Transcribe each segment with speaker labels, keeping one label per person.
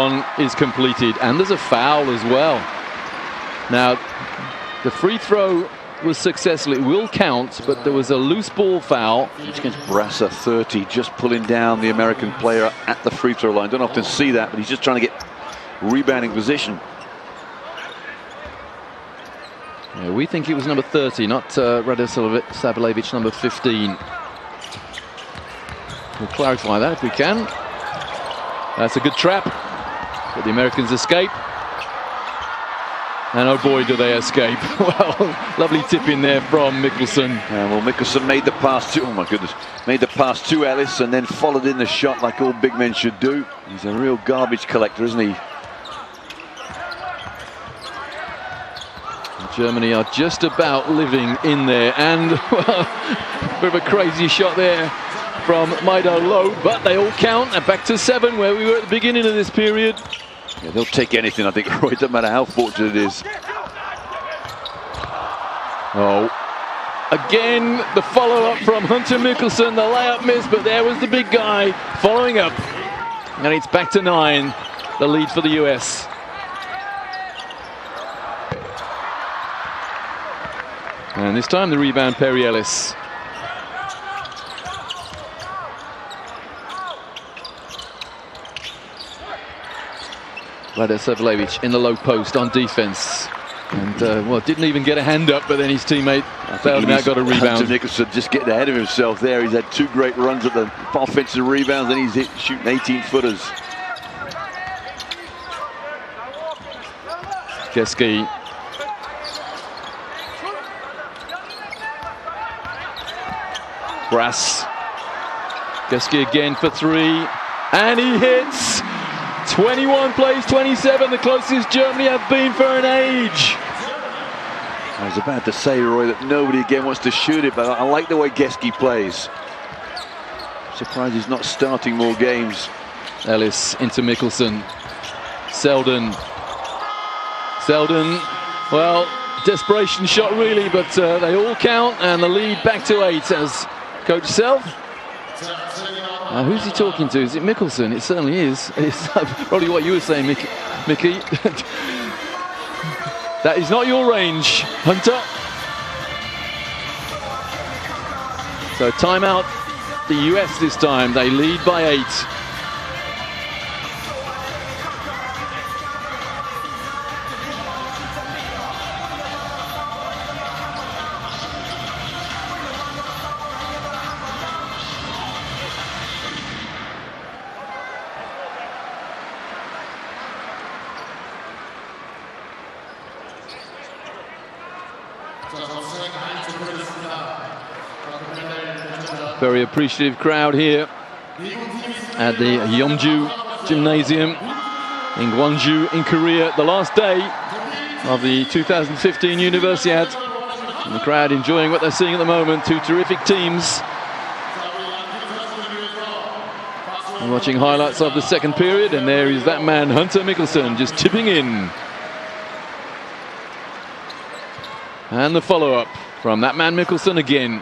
Speaker 1: on is completed, and there's a foul as well. Now, the free throw was successful. It will count, but there was a loose ball foul.
Speaker 2: It's against Brasser, 30, just pulling down the American player at the free throw line. Don't often see that, but he's just trying to get rebounding position.
Speaker 1: Yeah, we think it was number 30, not Radislavic Sabalevich, number 15. We'll clarify that if we can. That's a good trap, but the Americans escape. And oh boy, do they escape. Well, lovely tip in there from Mickelson.
Speaker 2: Yeah, well, Mickelson made the pass to, oh my goodness, made the pass to Ellis and then followed in the shot like all big men should do. He's a real garbage collector, isn't he?
Speaker 1: Germany are just about living in there, and well, a bit of a crazy shot there from Maida Low, but they all count, and back to 7 where we were at the beginning of this period.
Speaker 2: Yeah, they'll take anything, I think, Roy. It doesn't matter how fortunate it is.
Speaker 1: Oh, again, the follow-up from Hunter Mickelson, the layup missed, but there was the big guy following up. And it's back to 9, the lead for the US. And this time the rebound, Perry Ellis. Radislavic in the low post on defense. And, well, didn't even get a hand up, but then his teammate failed and got a rebound.
Speaker 2: Nicholson just getting ahead of himself there. He's had 2 great runs at the offensive rebounds, and he's shooting 18-footers.
Speaker 1: Geske. Brass. Geske again for 3. And he hits. 21 plays 27, the closest Germany have been for an age.
Speaker 2: I was about to say, Roy, that nobody again wants to shoot it, but I like the way Geske plays. Surprised he's not starting more games.
Speaker 1: Ellis into Mickelson. Selden, well, desperation shot really, but they all count, and the lead back to 8 as Coach Self. Who's he talking to? Is it Mickelson? It certainly is. It's probably what you were saying, Mickey. That is not your range, Hunter. So timeout, the US this time. They lead by 8. Very appreciative crowd here at the Yeomju Gymnasium in Gwangju in Korea. The last day of the 2015 Universiade. And the crowd enjoying what they're seeing at the moment. 2 terrific teams. And watching highlights of the second period, and there is that man, Hunter Mickelson, just tipping in. And the follow-up from that man Mickelson again.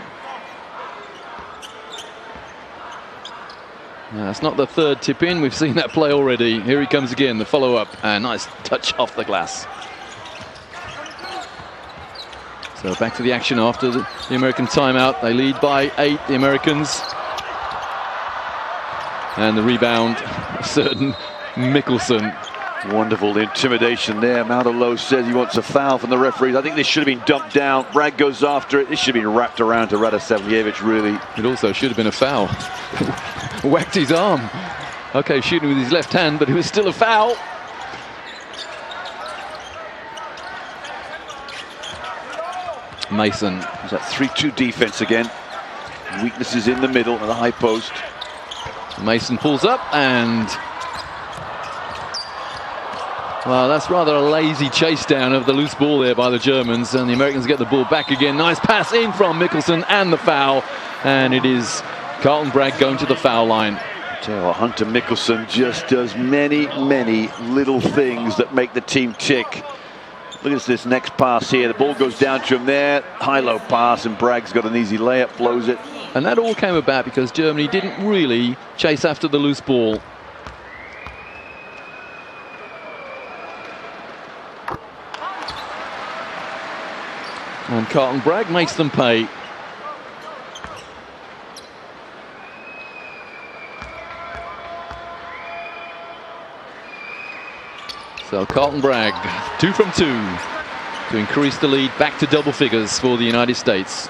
Speaker 1: That's not the 3rd tip in. We've seen that play already. Here he comes again, the follow-up. And nice touch off the glass. So back to the action after the American timeout. They lead by 8, the Americans. And the rebound, a certain Mickelson.
Speaker 2: Wonderful intimidation there. Maudolo says he wants a foul from the referees. I think this should have been dumped down. Bragg goes after it. This should have been wrapped around to Radislavic, really.
Speaker 1: It also should have been a foul. Whacked his arm. Okay, shooting with his left hand, but it was still a foul. Mason.
Speaker 2: Is that 3-2 defense again? Weaknesses in the middle of the high post.
Speaker 1: Mason pulls up and... well, that's rather a lazy chase down of the loose ball there by the Germans, and the Americans get the ball back again. Nice pass in from Mickelson and the foul, and it is Carlton Bragg going to the foul line.
Speaker 2: I tell you what, Hunter Mickelson just does many little things that make the team tick. Look at this next pass here. The ball goes down to him there. High-low pass, and Bragg's got an easy layup, blows it.
Speaker 1: And that all came about because Germany didn't really chase after the loose ball. And Carlton Bragg makes them pay. So Carlton Bragg, 2 from 2 to increase the lead back to double figures for the United States.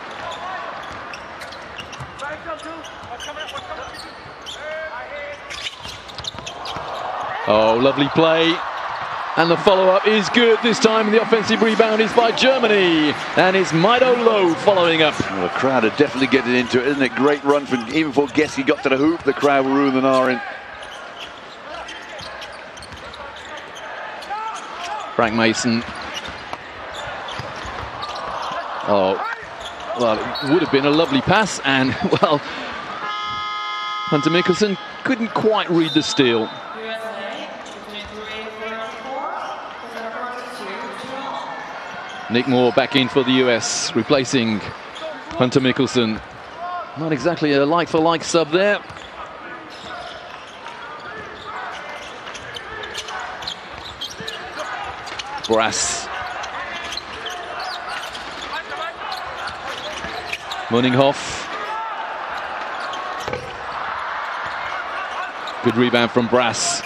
Speaker 1: Oh, lovely play. And the follow-up is good this time. The offensive rebound is by Germany. And it's Maido Low following up.
Speaker 2: Well, the crowd are definitely getting into it, isn't it? Great run from even before Geske got to the hoop. The crowd were ruining Arin.
Speaker 1: Frank Mason. Oh, well, it would have been a lovely pass. And, well, Hunter Mickelson couldn't quite read the steal. Nick Moore back in for the US, replacing Hunter Mickelson. Not exactly a like-for-like sub there. Brass. Munninghoff. Good rebound from Brass.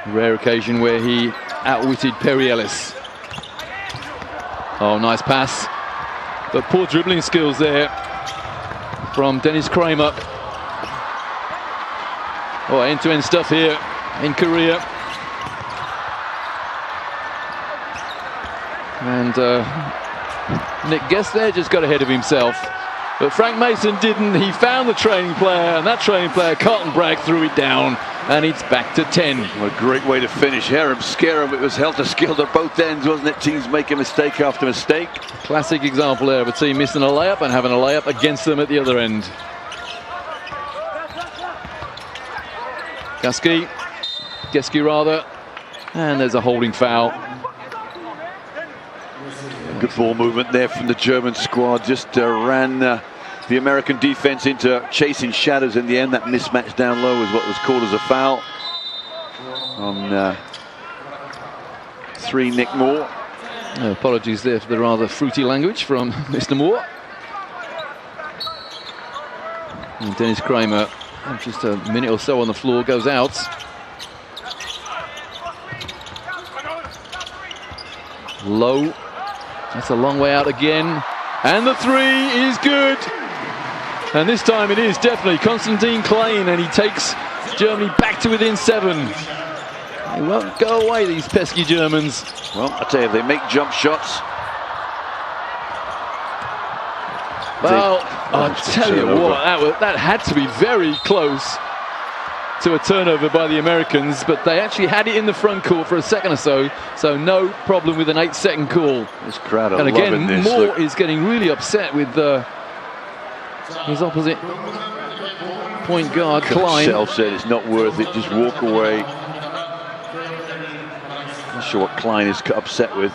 Speaker 1: Rare occasion where he outwitted Perry Ellis. Oh, nice pass. But poor dribbling skills there from Dennis Kramer. Oh, end-to-end stuff here in Korea. And Nick Guest there just got ahead of himself. But Frank Mason didn't. He found the training player, and that training player, Carlton Bragg, threw it down. And it's back to 10.
Speaker 2: What a great way to finish. Harem Scarum. It was helter-skelter at both ends, wasn't it? Teams making mistake after mistake.
Speaker 1: Classic example there of a team missing a layup and having a layup against them at the other end. Geske rather. And there's a holding foul.
Speaker 2: Good ball movement there from the German squad. Just ran the American defense into chasing shadows in the end. That mismatch down low is what was called as a foul on 3 Nick Moore.
Speaker 1: Apologies there for the rather fruity language from Mr. Moore. And Dennis Kramer, just a minute or so on the floor, goes out. Low. That's a long way out again. And the 3 is good. And this time it is definitely Konstantin Klein, and he takes Germany back to within 7. They won't go away, these pesky Germans.
Speaker 2: Well, I tell you, they make jump shots.
Speaker 1: Well, I'll tell you what, that had to be very close to a turnover by the Americans, but they actually had it in the front court for a second or so, so no problem with an 8-second call.
Speaker 2: This crowd are
Speaker 1: and again,
Speaker 2: loving this.
Speaker 1: Moore is getting really upset with his opposite point guard, Klein.
Speaker 2: Himself said it's not worth it, just walk away. Not sure what Klein is upset with.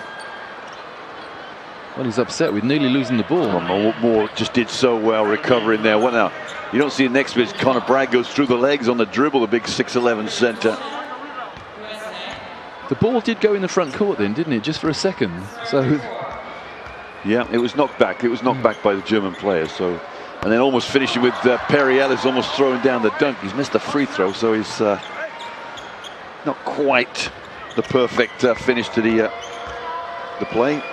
Speaker 1: Well, he's upset with nearly losing the ball.
Speaker 2: Well, Moore just did so well recovering there. What now? You don't see it next bit. Connor Bragg goes through the legs on the dribble, the big 6'11" center.
Speaker 1: The ball did go in the front court then, didn't it? Just for a second. So
Speaker 2: yeah, it was knocked back. It was knocked back by the German players. So, and then almost finishing with Perry Ellis almost throwing down the dunk. He's missed a free throw, so he's not quite the perfect finish to the play.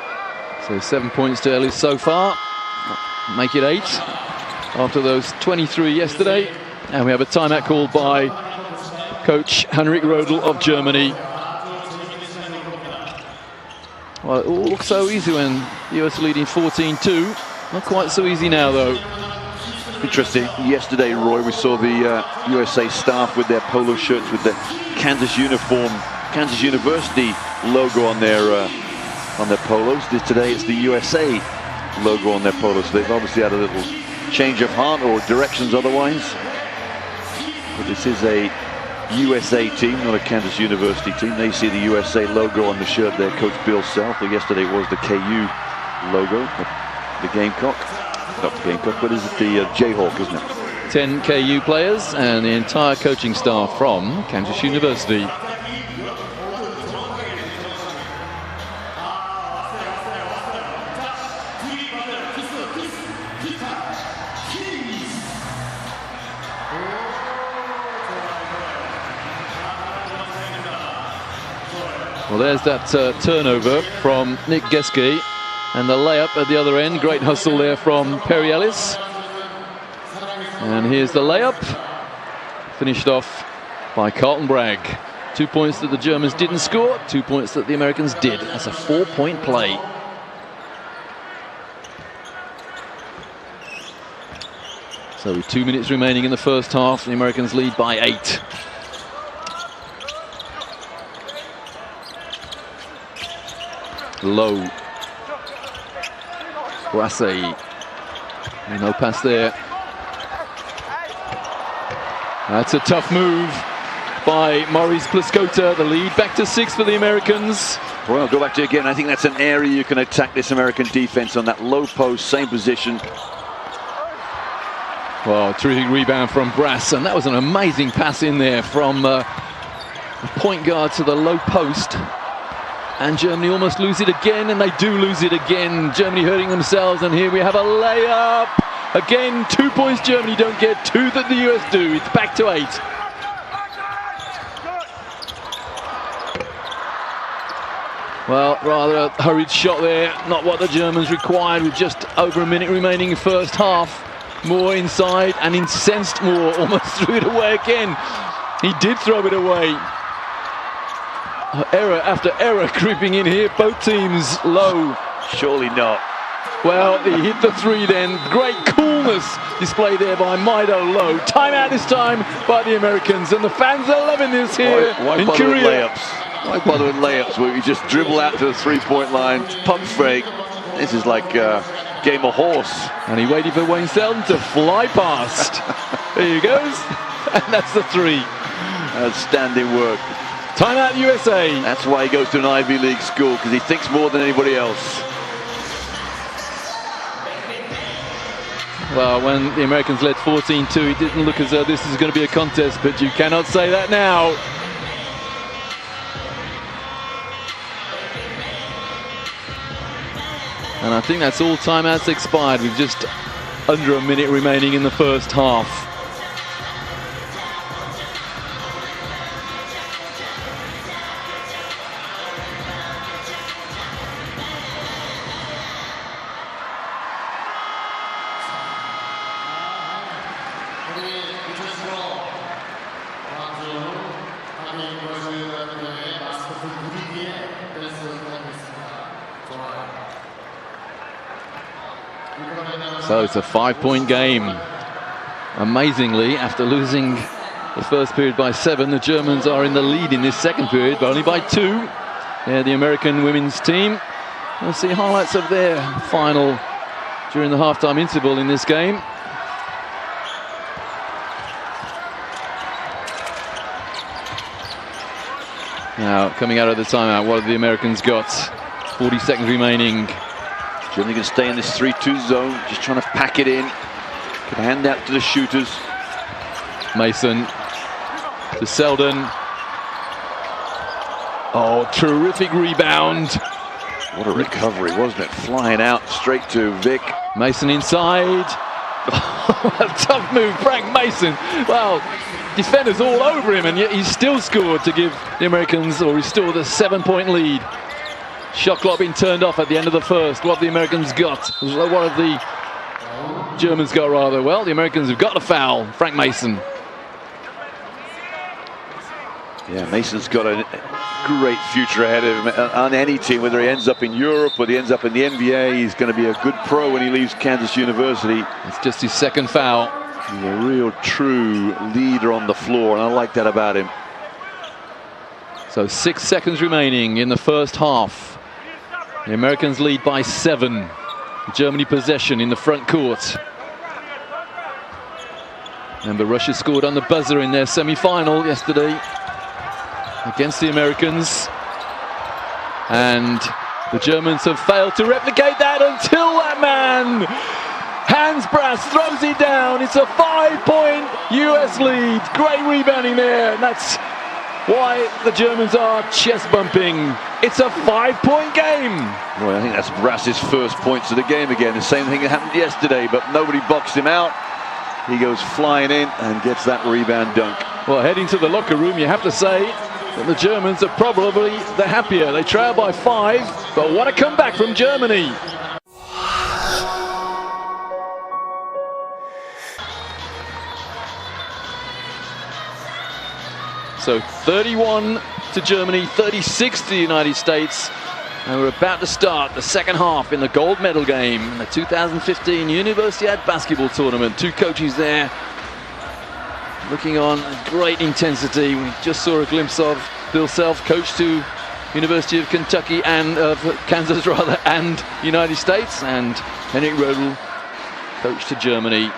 Speaker 1: So 7 points to Ellis so far. Make it 8 after those 23 yesterday. And we have a timeout called by coach Henrik Rodel of Germany. Well, it all looks so easy when the US are leading 14-2. Not quite so easy now, though.
Speaker 2: Interesting. Yesterday, Roy, we saw the USA staff with their polo shirts with the Kansas uniform, Kansas University logo on their polos. Today, it's the USA logo on their polos. So they've obviously had a little change of heart or directions otherwise. But this is a USA team, not a Kansas University team. They see the USA logo on the shirt there, Coach Bill Self. Yesterday was the KU logo, the Gamecock. Not the Gamecock, but is it the Jayhawk, isn't it?
Speaker 1: 10 KU players and the entire coaching staff from Kansas University. Well, there's that turnover from Nick Geske, and the layup at the other end. Great hustle there from Perry Ellis. And here's the layup, finished off by Carlton Bragg. 2 points that the Germans didn't score, 2 points that the Americans did. That's a 4-point play. So with 2 minutes remaining in the first half, the Americans lead by 8. Low. Brassey. No pass there. That's a tough move by Maurice Pliskota. The lead back to 6 for the Americans.
Speaker 2: Well, I'll go back to it again. I think that's an area you can attack this American defense on that low post, same position.
Speaker 1: Well, terrific rebound from Brass, and that was an amazing pass in there from the point guard to the low post. And Germany almost lose it again, and they do lose it again. Germany hurting themselves, and here we have a layup. Again, 2 points Germany don't get, 2 that the US do. It's back to 8. Well, rather a hurried shot there. Not what the Germans required with just over a minute remaining in first half. Moore inside, and incensed Moore almost threw it away again. He did throw it away. Error after error creeping in here. Both teams low.
Speaker 2: Surely not.
Speaker 1: Well, he hit the 3 then. Great coolness displayed there by Maido Low. Timeout this time by the Americans, and the fans are loving this here
Speaker 2: Why
Speaker 1: in
Speaker 2: bother with
Speaker 1: Korea.
Speaker 2: layups? Why bother with layups where you just dribble out to the 3-point line, pump fake? This is like a game of horse.
Speaker 1: And he waited for Wayne Selden to fly past. There he goes. And that's the 3.
Speaker 2: Outstanding work.
Speaker 1: Timeout USA.
Speaker 2: That's why he goes to an Ivy League school, because he thinks more than anybody else.
Speaker 1: Well, when the Americans led 14-2, it didn't look as though this is going to be a contest, but you cannot say that now. And I think that's all timeouts expired with just under a minute remaining in the first half. So it's a 5-point game. Amazingly, after losing the first period by 7, the Germans are in the lead in this second period, but only by 2. They're the American women's team. We'll see highlights of their final during the halftime interval in this game. Now, coming out of the timeout, what have the Americans got? 40 seconds remaining.
Speaker 2: Germany can stay in this 3-2 zone, just trying to pack it in. Can hand out to the shooters.
Speaker 1: Mason to Selden. Oh, terrific rebound.
Speaker 2: What a recovery, wasn't it? Flying out straight to Vic.
Speaker 1: Mason inside. A tough move, Frank Mason. Well, defenders all over him, and yet he still scored to give the Americans, or restore the 7-point lead. Shot clock being turned off at the end of the first. What have the Americans got? What have the Germans got, rather? Well, the Americans have got a foul. Frank Mason.
Speaker 2: Yeah, Mason's got a great future ahead of him on any team, whether he ends up in Europe or he ends up in the NBA. He's going to be a good pro when he leaves Kansas University.
Speaker 1: It's just his second foul.
Speaker 2: He's a real true leader on the floor, and I like that about him.
Speaker 1: So 6 seconds remaining in the first half. The Americans lead by 7. Germany possession in the front court. Remember, Russia scored on the buzzer in their semi-final yesterday against the Americans. And the Germans have failed to replicate that until that man, Hans Brass, throws it down. It's a 5-point US lead. Great rebounding there. And that's why the Germans are chest bumping. It's a 5-point game.
Speaker 2: Well, I think that's Brass's first points of the game again. The same thing that happened yesterday, but nobody boxed him out. He goes flying in and gets that rebound dunk.
Speaker 1: Well, heading to the locker room, you have to say, But the Germans are probably the happier. They trail by 5, but what a comeback from Germany. So 31 to Germany, 36 to the United States. And we're about to start the second half in the gold medal game in the 2015 Universiade basketball tournament. Two coaches there looking on great intensity. We just saw a glimpse of Bill Self, coach to University of Kentucky and Kansas rather, and United States, and Henrik Rödel, coach to Germany.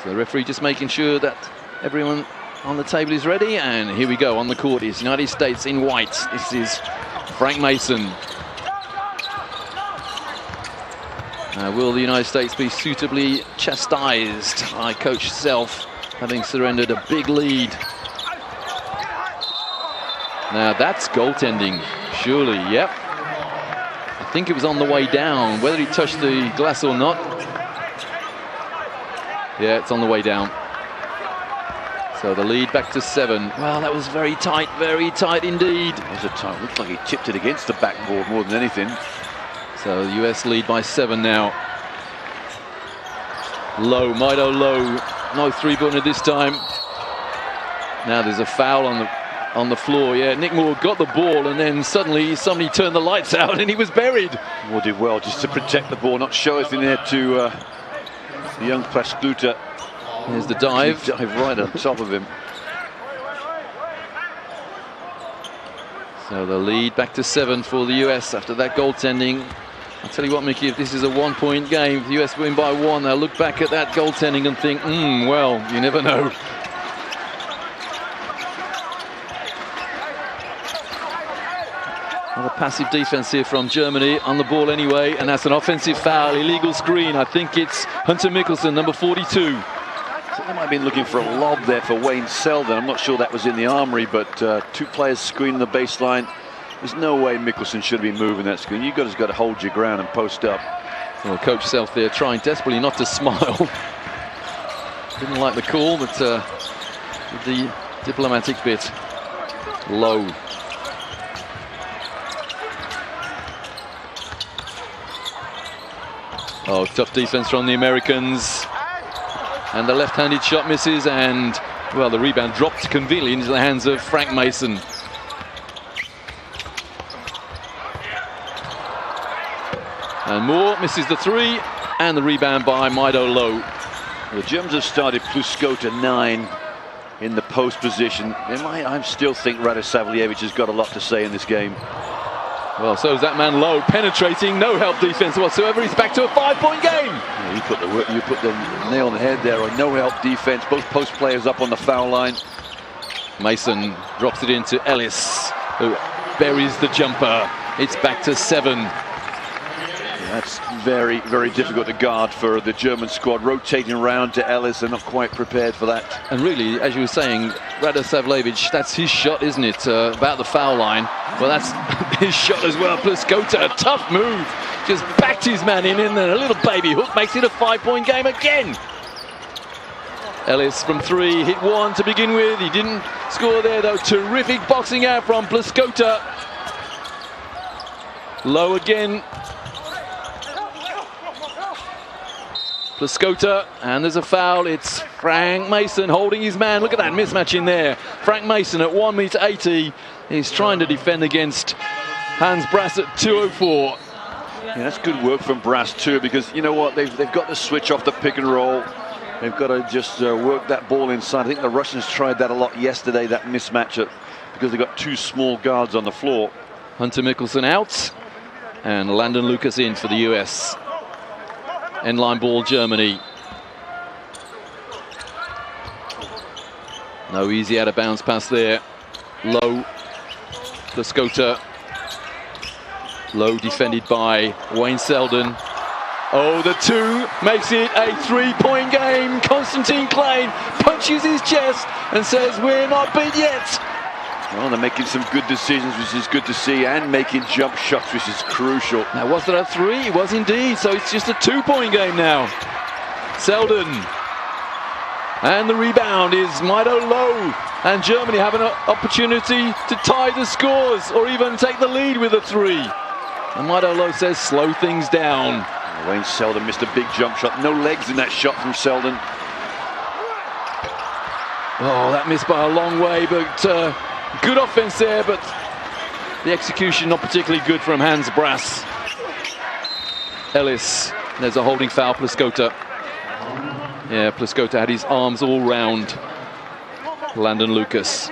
Speaker 1: So the referee just making sure that everyone on the table is ready, and here we go. On the court is United States in white. This is Frank Mason. Will the United States be suitably chastised by Coach Self, having surrendered a big lead? Now that's goaltending, surely. Yep. I think it was on the way down, whether he touched the glass or not. Yeah, it's on the way down. So the lead back to 7. Well, that was very tight indeed.
Speaker 2: It was a tight. Looked like he tipped it against the backboard more than anything.
Speaker 1: So the US lead by 7 now. Low, Mido Low. No three-pointer this time. Now there's a foul on the floor. Yeah, Nick Moore got the ball, and then suddenly somebody turned the lights out and he was buried.
Speaker 2: Moore did well just to protect the ball, not show anything there to the young Plaskuta.
Speaker 1: Here's the dive.
Speaker 2: Dive right on top of him.
Speaker 1: So the lead back to 7 for the US after that goaltending. I'll tell you what, Mickey, if this is a one-point game, if the US win by 1, they'll look back at that goaltending and think, well, you never know. Another passive defense here from Germany, on the ball anyway, and that's an offensive foul, illegal screen. I think it's Hunter Mikkelsen, number 42.
Speaker 2: So they might have been looking for a lob there for Wayne Selden. I'm not sure that was in the armory, but 2 players screening the baseline. There's no way Mikkelsen should be moving that screen. You've got to hold your ground and post up.
Speaker 1: Well, Coach Self there trying desperately not to smile. Didn't like the call, but the diplomatic bit. Low. Oh, tough defense from the Americans. And the left-handed shot misses, and, well, the rebound dropped conveniently into the hands of Frank Mason. And Moore misses the 3, and the rebound by Mido Low.
Speaker 2: The Germans have started Plaskuta 9 in the post position. I still think Radosavljevic has got a lot to say in this game.
Speaker 1: Well, so is that man Low, penetrating, no help defense whatsoever. He's back to a 5-point game.
Speaker 2: Yeah, you put the nail on the head there, on no help defense. Both post players up on the foul line.
Speaker 1: Mason drops it into Ellis, who buries the jumper. It's back to 7.
Speaker 2: That's very, very difficult to guard for the German squad. Rotating around to Ellis, they're not quite prepared for that.
Speaker 1: And really, as you were saying, Radosavljevic, that's his shot, isn't it? About the foul line. Well, that's his shot as well. Plaskuta, a tough move. Just backed his man in, and then a little baby hook makes it a 5-point game again. Ellis from 3, hit 1 to begin with. He didn't score there, though. Terrific boxing out from Plaskuta. Low again. Plaskuta, and there's a foul. It's Frank Mason holding his man. Look at that mismatch in there. Frank Mason at 1.80 m. He's trying to defend against Hans Brass at 2.04.
Speaker 2: Yeah, that's good work from Brass too, because you know what, they've got to switch off the pick and roll. They've got to just work that ball inside. I think the Russians tried that a lot yesterday, that mismatch, because they've got 2 small guards on the floor.
Speaker 1: Hunter Mikkelsen out, and Landon Lucas in for the US. End-line ball, Germany. No easy out-of-bounds pass there. Low. Plaskuta. Low defended by Wayne Selden. Oh, the 2 makes it a 3-point game. Konstantin Klein punches his chest and says, "We're not beat yet."
Speaker 2: Well, they're making some good decisions, which is good to see, and making jump shots, which is crucial.
Speaker 1: Now, was that a 3? It was indeed. So it's just a 2-point game now. Selden. And the rebound is Mido low. And Germany have an opportunity to tie the scores or even take the lead with a 3. And Mido low says slow things down.
Speaker 2: Wayne Selden missed a big jump shot. No legs in that shot from Selden.
Speaker 1: Oh, that missed by a long way, but good offense there, but the execution not particularly good from Hans Brass. Ellis, there's a holding foul, Pliskota. Yeah, Pliskota had his arms all round Landon Lucas.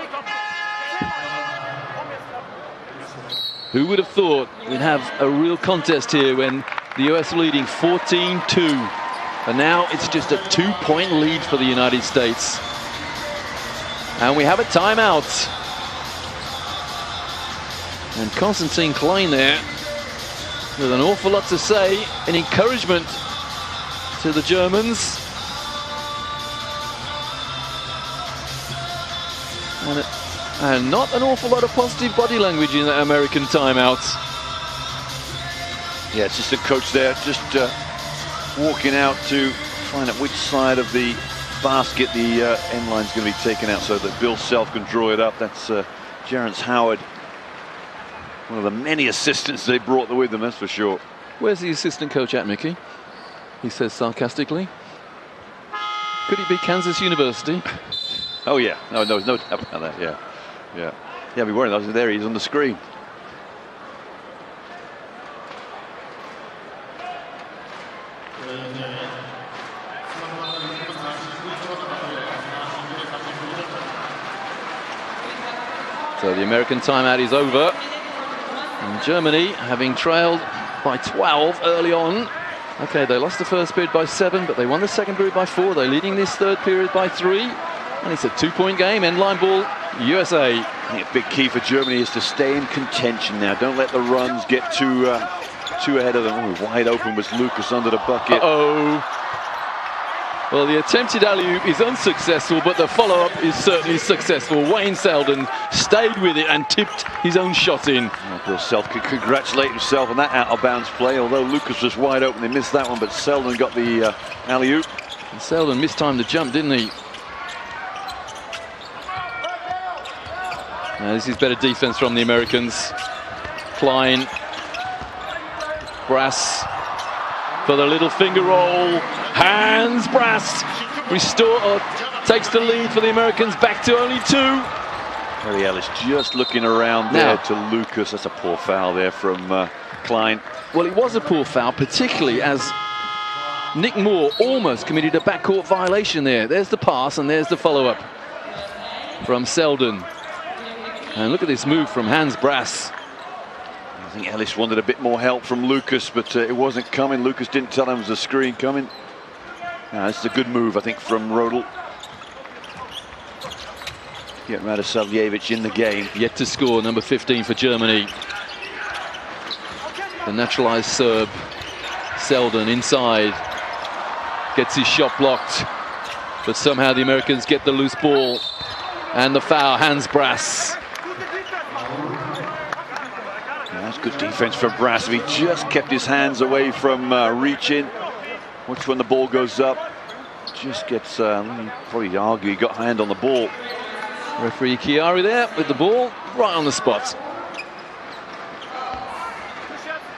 Speaker 1: Who would have thought we'd have a real contest here when the US are leading 14-2. And now it's just a 2-point lead for the United States. And we have a timeout. And Constantine Klein there with an awful lot to say in encouragement to the Germans. And not an awful lot of positive body language in that American timeout.
Speaker 2: Yeah, it's just the coach there, just walking out to find out which side of the basket the end line's going to be taken out so that Bill Self can draw it up. That's Jarence Howard, one of the many assistants they brought with them, that's for sure.
Speaker 1: Where's the assistant coach at, Mickey? He says sarcastically. Could it be Kansas University?
Speaker 2: Oh yeah, no, there's no doubt about that. Yeah, we weren't. I was there. He's on the screen.
Speaker 1: So the American timeout is over. And Germany, having trailed by 12 early on. Okay, they lost the first period by 7, but they won the second period by 4. They're leading this third period by 3. And it's a 2-point game, end line ball, USA.
Speaker 2: I think a big key for Germany is to stay in contention now. Don't let the runs get too ahead of them. Oh, wide open was Lucas under the bucket.
Speaker 1: Well, the attempted alley-oop is unsuccessful, but the follow-up is certainly successful. Wayne Selden stayed with it and tipped his own shot in.
Speaker 2: Well, Bill Self could congratulate himself on that out-of-bounds play, although Lucas was wide open. They missed that one, but Selden got the alley-oop.
Speaker 1: And Selden mistimed the jump, didn't he? Now, this is better defense from the Americans. Klein. Brass for the little finger roll. Hans Brass takes the lead for the Americans, back to only 2.
Speaker 2: Harry Ellis just looking around there to Lucas. That's a poor foul there from Klein.
Speaker 1: Well, it was a poor foul, particularly as Nick Moore almost committed a backcourt violation there. There's the pass and there's the follow-up from Selden. And look at this move from Hans Brass.
Speaker 2: I think Ellis wanted a bit more help from Lucas, but it wasn't coming. Lucas didn't tell him there was a screen coming. This is a good move, I think, from Rodel. Get Radosavljevic in the game.
Speaker 1: Yet to score, number 15 for Germany. The naturalized Serb, Selden, inside. Gets his shot blocked. But somehow the Americans get the loose ball. And the foul, Hans Brass.
Speaker 2: That's good defense from Brass. If he just kept his hands away from reaching. Watch when the ball goes up. Just gets, probably argue he got a hand on the ball.
Speaker 1: Referee Chiari there with the ball right on the spot.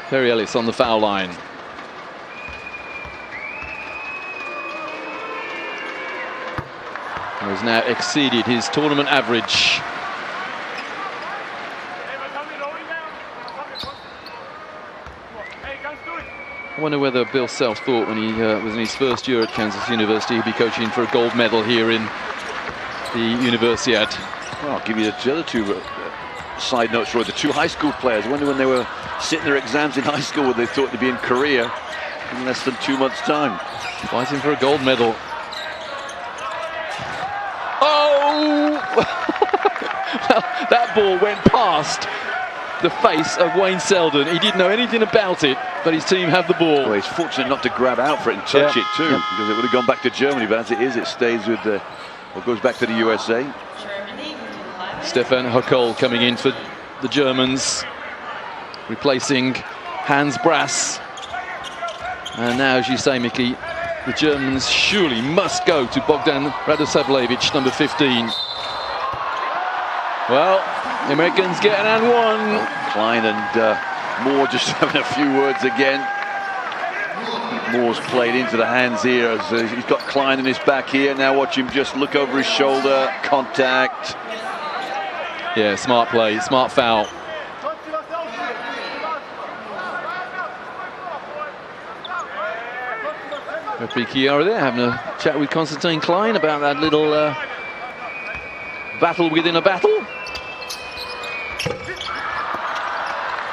Speaker 1: Perry Ellis on the foul line. He has now exceeded his tournament average. I wonder whether Bill Self thought when he was in his first year at Kansas University he'd be coaching for a gold medal here in the Universiad.
Speaker 2: Well, I'll give you the other two side notes, Roy. The 2 high school players. I wonder when they were sitting their exams in high school whether they thought they'd be in Korea in less than 2 months' time.
Speaker 1: Fighting for a gold medal. Oh! Well, that ball went past the face of Wayne Selden. He didn't know anything about it, but his team have the ball.
Speaker 2: Well, he's fortunate not to grab out for it and touch it too, because it would have gone back to Germany, but as it is, it stays with the, or goes back to the USA.
Speaker 1: Stefan Huckel coming in for the Germans, replacing Hans Brass. And now, as you say, Mickey, the Germans surely must go to Bogdan Radosavljevic, number 15. Well, the Americans get an and one.
Speaker 2: Klein and Moore just having a few words again. Moore's played into the hands here as he's got Klein in his back here. Now watch him just look over his shoulder, contact.
Speaker 1: Yeah, smart play, smart foul. Referee Chiara there having a chat with Konstantin Klein about that little battle within a battle.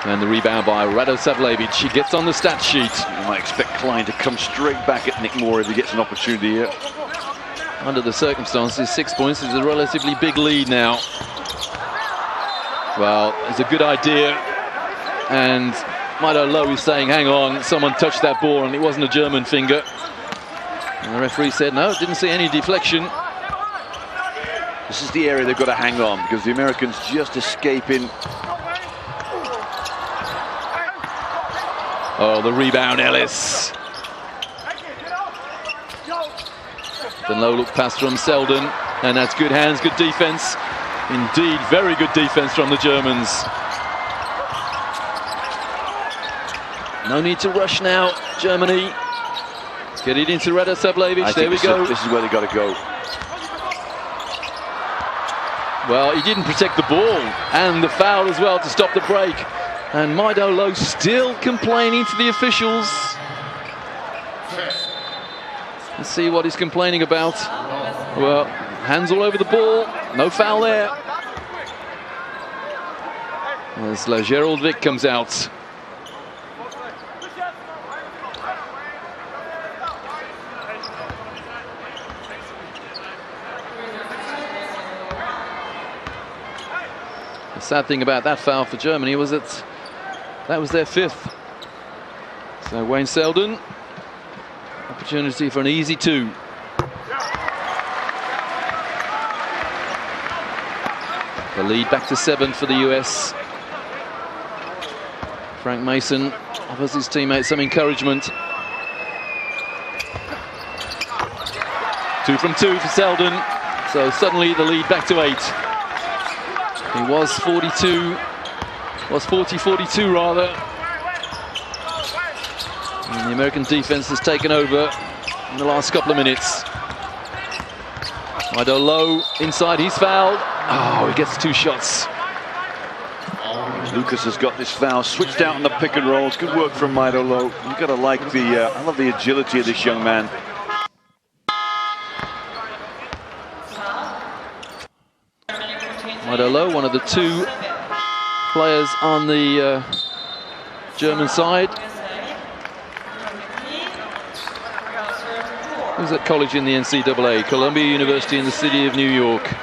Speaker 1: And the rebound by Radosavljevic. He gets on the stat sheet.
Speaker 2: You might expect Klein to come straight back at Nick Moore if he gets an opportunity here.
Speaker 1: Under the circumstances, 6 points is a relatively big lead now. Well, it's a good idea. And Maido Low is saying, hang on, someone touched that ball and it wasn't a German finger. And the referee said, no, didn't see any deflection.
Speaker 2: This is the area they've got to hang on because the Americans just escaping.
Speaker 1: Oh, the rebound, Ellis. The low-look pass from Selden, and that's good hands, good defense. Indeed, very good defense from the Germans. No need to rush now, Germany. Get it into Radosavljevic, there we go.
Speaker 2: This is where they got to go.
Speaker 1: Well, he didn't protect the ball, and the foul as well to stop the break. And Maido Low still complaining to the officials. Let's see what he's complaining about. Well, hands all over the ball, no foul there. As Gerald Vick comes out. The sad thing about that foul for Germany was that was their 5th. So Wayne Selden, opportunity for an easy 2. The lead back to 7 for the US. Frank Mason offers his teammates some encouragement. 2 from 2 for Selden. So suddenly the lead back to 8. He was 40-42 rather. And the American defense has taken over in the last couple of minutes. Maido Low inside, he's fouled. Oh, he gets 2 shots.
Speaker 2: Lucas has got this foul, switched out on the pick and rolls. Good work from Maido Low. You've got to like I love the agility of this young man.
Speaker 1: Maido Low, one of the 2 players on the German side. Who's at college in the NCAA? Columbia University in the city of New York.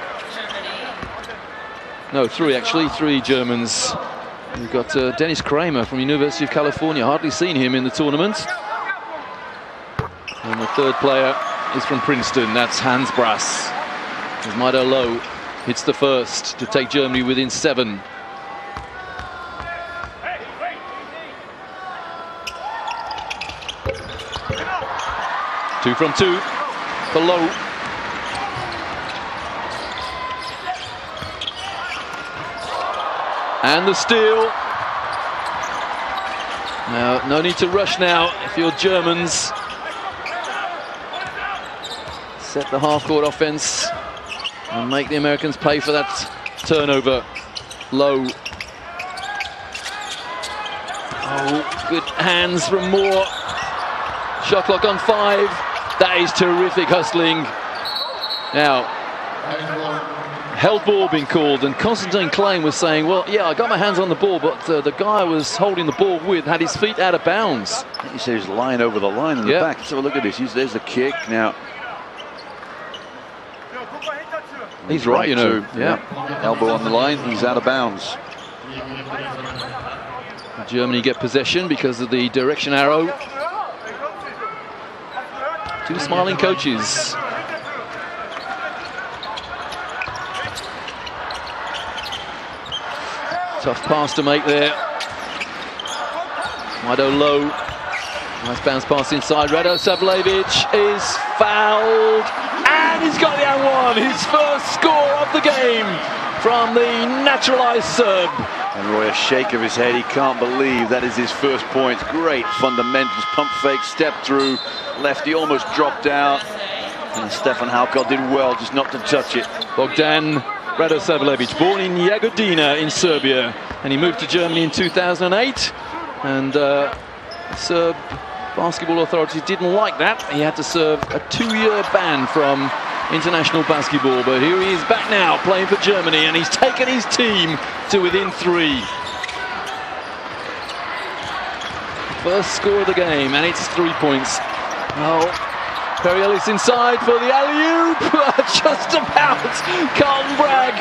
Speaker 1: No, 3 actually, 3 Germans. We've got Dennis Kramer from University of California. Hardly seen him in the tournament. And the 3rd player is from Princeton. That's Hans Brass. As Maido Low hits the first to take Germany within 7. Two from 2 for Low. And the steal. Now, no need to rush now if you're Germans. Set the half-court offense and make the Americans pay for that turnover. Low. Oh, good hands from Moore. Shot clock on 5. That is terrific hustling. Now, held ball being called, and Konstantin Klein was saying, well, yeah, I got my hands on the ball, but the guy I was holding the ball with had his feet out of bounds.
Speaker 2: He says line over the line in the back. Let's have a look at this. There's the kick. Now,
Speaker 1: he's right, you know.
Speaker 2: Yeah. Elbow on the line, he's out of bounds.
Speaker 1: Germany get possession because of the direction arrow. 2 smiling coaches. Tough pass to make there. Maido Low Nice bounce pass inside. Rado Savljevic is fouled, and he's got the and one. His first score of the game from the naturalised Serb.
Speaker 2: And Roy, a shake of his head. He can't believe that is his first point. Great fundamentals. Pump fake, step through. Lefty almost dropped out. And Stefan Halkov did well just not to touch it.
Speaker 1: Bogdan Radosavljevic, born in Jagodina in Serbia, and he moved to Germany in 2008. And Serb basketball authorities didn't like that. He had to serve a 2-year ban from international basketball, but here he is back now playing for Germany, and he's taken his team to within 3. First score of the game, and it's 3 points. Oh, Perry Ellis inside for the alley-oop. Just about. Carlton Bragg.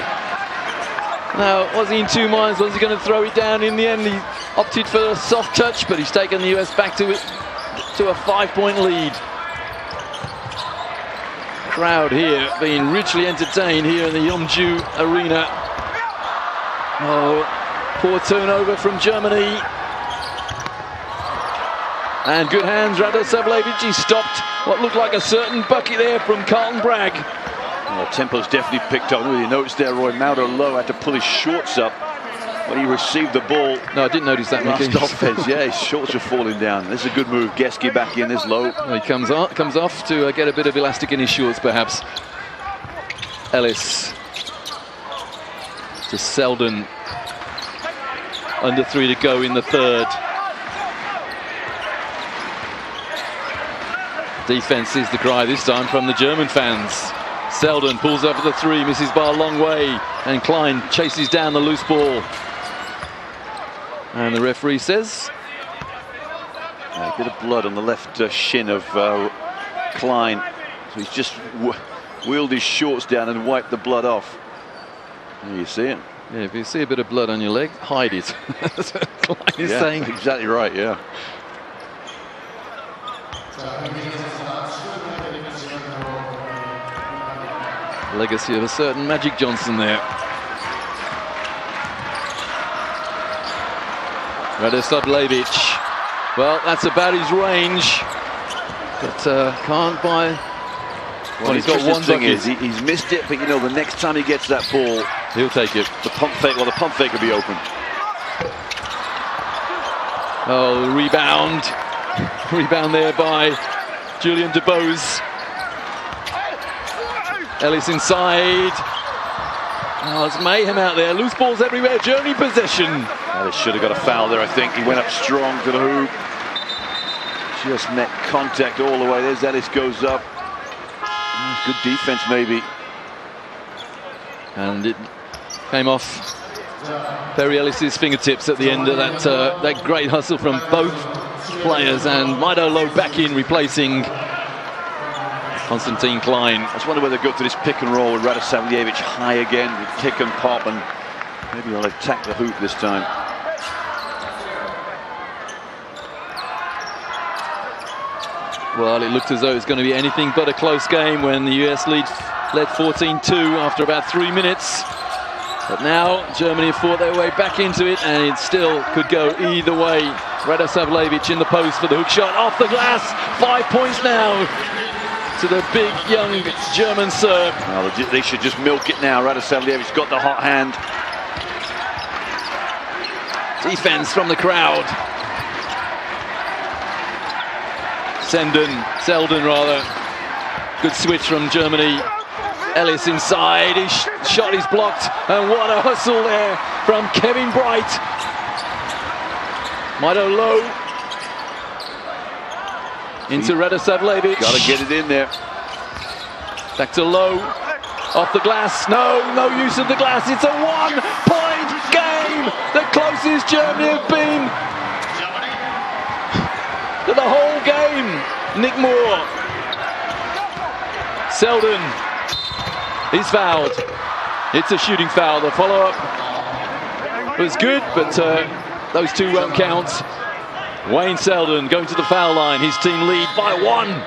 Speaker 1: Now, was he in 2 minds? Was he going to throw it down? In the end, he opted for a soft touch, but he's taken the US back to a 5-point lead. Crowd here being richly entertained here in the Yeomju Arena. Oh, poor turnover from Germany. And good hands, Rado Savljevic. He stopped what looked like a certain bucket there from Carlton Bragg.
Speaker 2: Well, tempo's definitely picked up. You noticed there, Roy, Maudo Low had to pull his shorts up when he received the ball.
Speaker 1: No, I didn't notice that.
Speaker 2: Last offense, yeah, his shorts are falling down. This is a good move. Geske back in this low.
Speaker 1: Well, he comes off to get a bit of elastic in his shorts, perhaps. Ellis to Selden. Under 3 to go in the third. Defense is the cry this time from the German fans. Selden pulls up for the 3, misses by a long way, and Klein chases down the loose ball. And the referee says,
Speaker 2: a bit of blood on the left shin of Klein. So he's just wheeled his shorts down and wiped the blood off. There you see it.
Speaker 1: Yeah, if you see a bit of blood on your leg, hide it. That's what Klein is saying.
Speaker 2: Exactly right, yeah.
Speaker 1: Legacy of a certain Magic Johnson there. Rado Savljevic. Well, that's about his range, but can't buy.
Speaker 2: Well, he's got one thing is he's missed it, but you know the next time he gets that ball,
Speaker 1: he'll take it.
Speaker 2: The pump fake will be open.
Speaker 1: Oh, rebound there by Julian DeBose. Ellis inside. Oh, it's mayhem out there. Loose balls everywhere. Germany possession.
Speaker 2: Ellis should have got a foul there, I think. He went up strong to the hoop. Just met contact all the way. There's Ellis goes up. Good defense, maybe.
Speaker 1: And it came off Perry Ellis's fingertips at the end of that great hustle from both players. And Maido Low back in, replacing Konstantin Klein.
Speaker 2: I just wonder whether they go to this pick and roll with Rado Savljevic high again, with kick and pop, and maybe he'll attack the hoop this time.
Speaker 1: Well, it looked as though it was going to be anything but a close game when the US led 14-2 after about 3 minutes. But now Germany have fought their way back into it, and it still could go either way. Rado Savljevic in the post for the hook shot, off the glass. 5 points now to the big young German Serb.
Speaker 2: Well, they should just milk it now. Rado Savljevic's got the hot hand.
Speaker 1: Defense from the crowd. Selden rather. Good switch from Germany. Ellis inside, his shot is blocked, and what a hustle there from Kevin Bright. Maido Low into Rado Savljevic.
Speaker 2: Got to get it in there.
Speaker 1: Back to Low, off the glass. No use of the glass. It's a 1-point game. The closest Germany have been to the whole game. Nick Moore. Selden. He's fouled. It's a shooting foul. The follow-up was good, but those two won't count. Wayne Selden going to the foul line. His team lead by 1.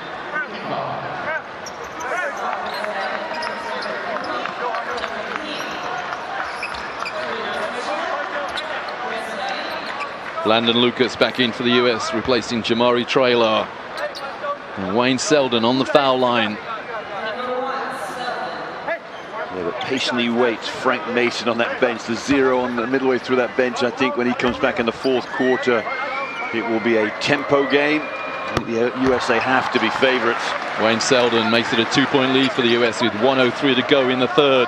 Speaker 1: Landon Lucas back in for the US, replacing Jamari Traylor. And Wayne Selden on the foul line.
Speaker 2: Yeah, but patiently waits Frank Mason on that bench. The 0 on the midway through that bench. I think when he comes back in the fourth quarter, it will be a tempo game. The USA have to be favourites.
Speaker 1: Wayne Selden makes it a 2-point lead for the US with 1:03 to go in the third.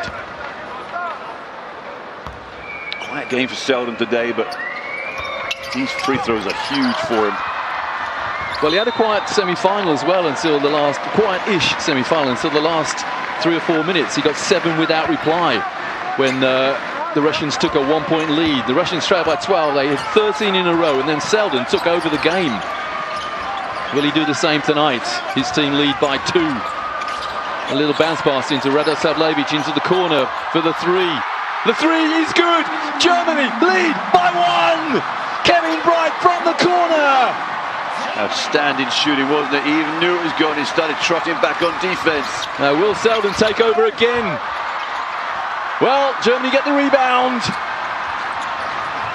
Speaker 2: Quiet game for Selden today, but these free throws are huge for him.
Speaker 1: Well, he had a quiet semi-final as well until the last, quiet-ish semi-final until the last 3 or 4 minutes. He got 7 without reply when the Russians took a 1-point lead. The Russians trailed by 12. They had 13 in a row, and then Selden took over the game. Will he do the same tonight? His team lead by 2. A little bounce pass into Radosavljevic into the corner for the 3. The 3 is good. Germany lead by 1. Kevin Bright from the corner.
Speaker 2: Outstanding shooting, wasn't it? He even knew it was going. He started trotting back on defense.
Speaker 1: Now will Selden take over again? Well, Germany get the rebound.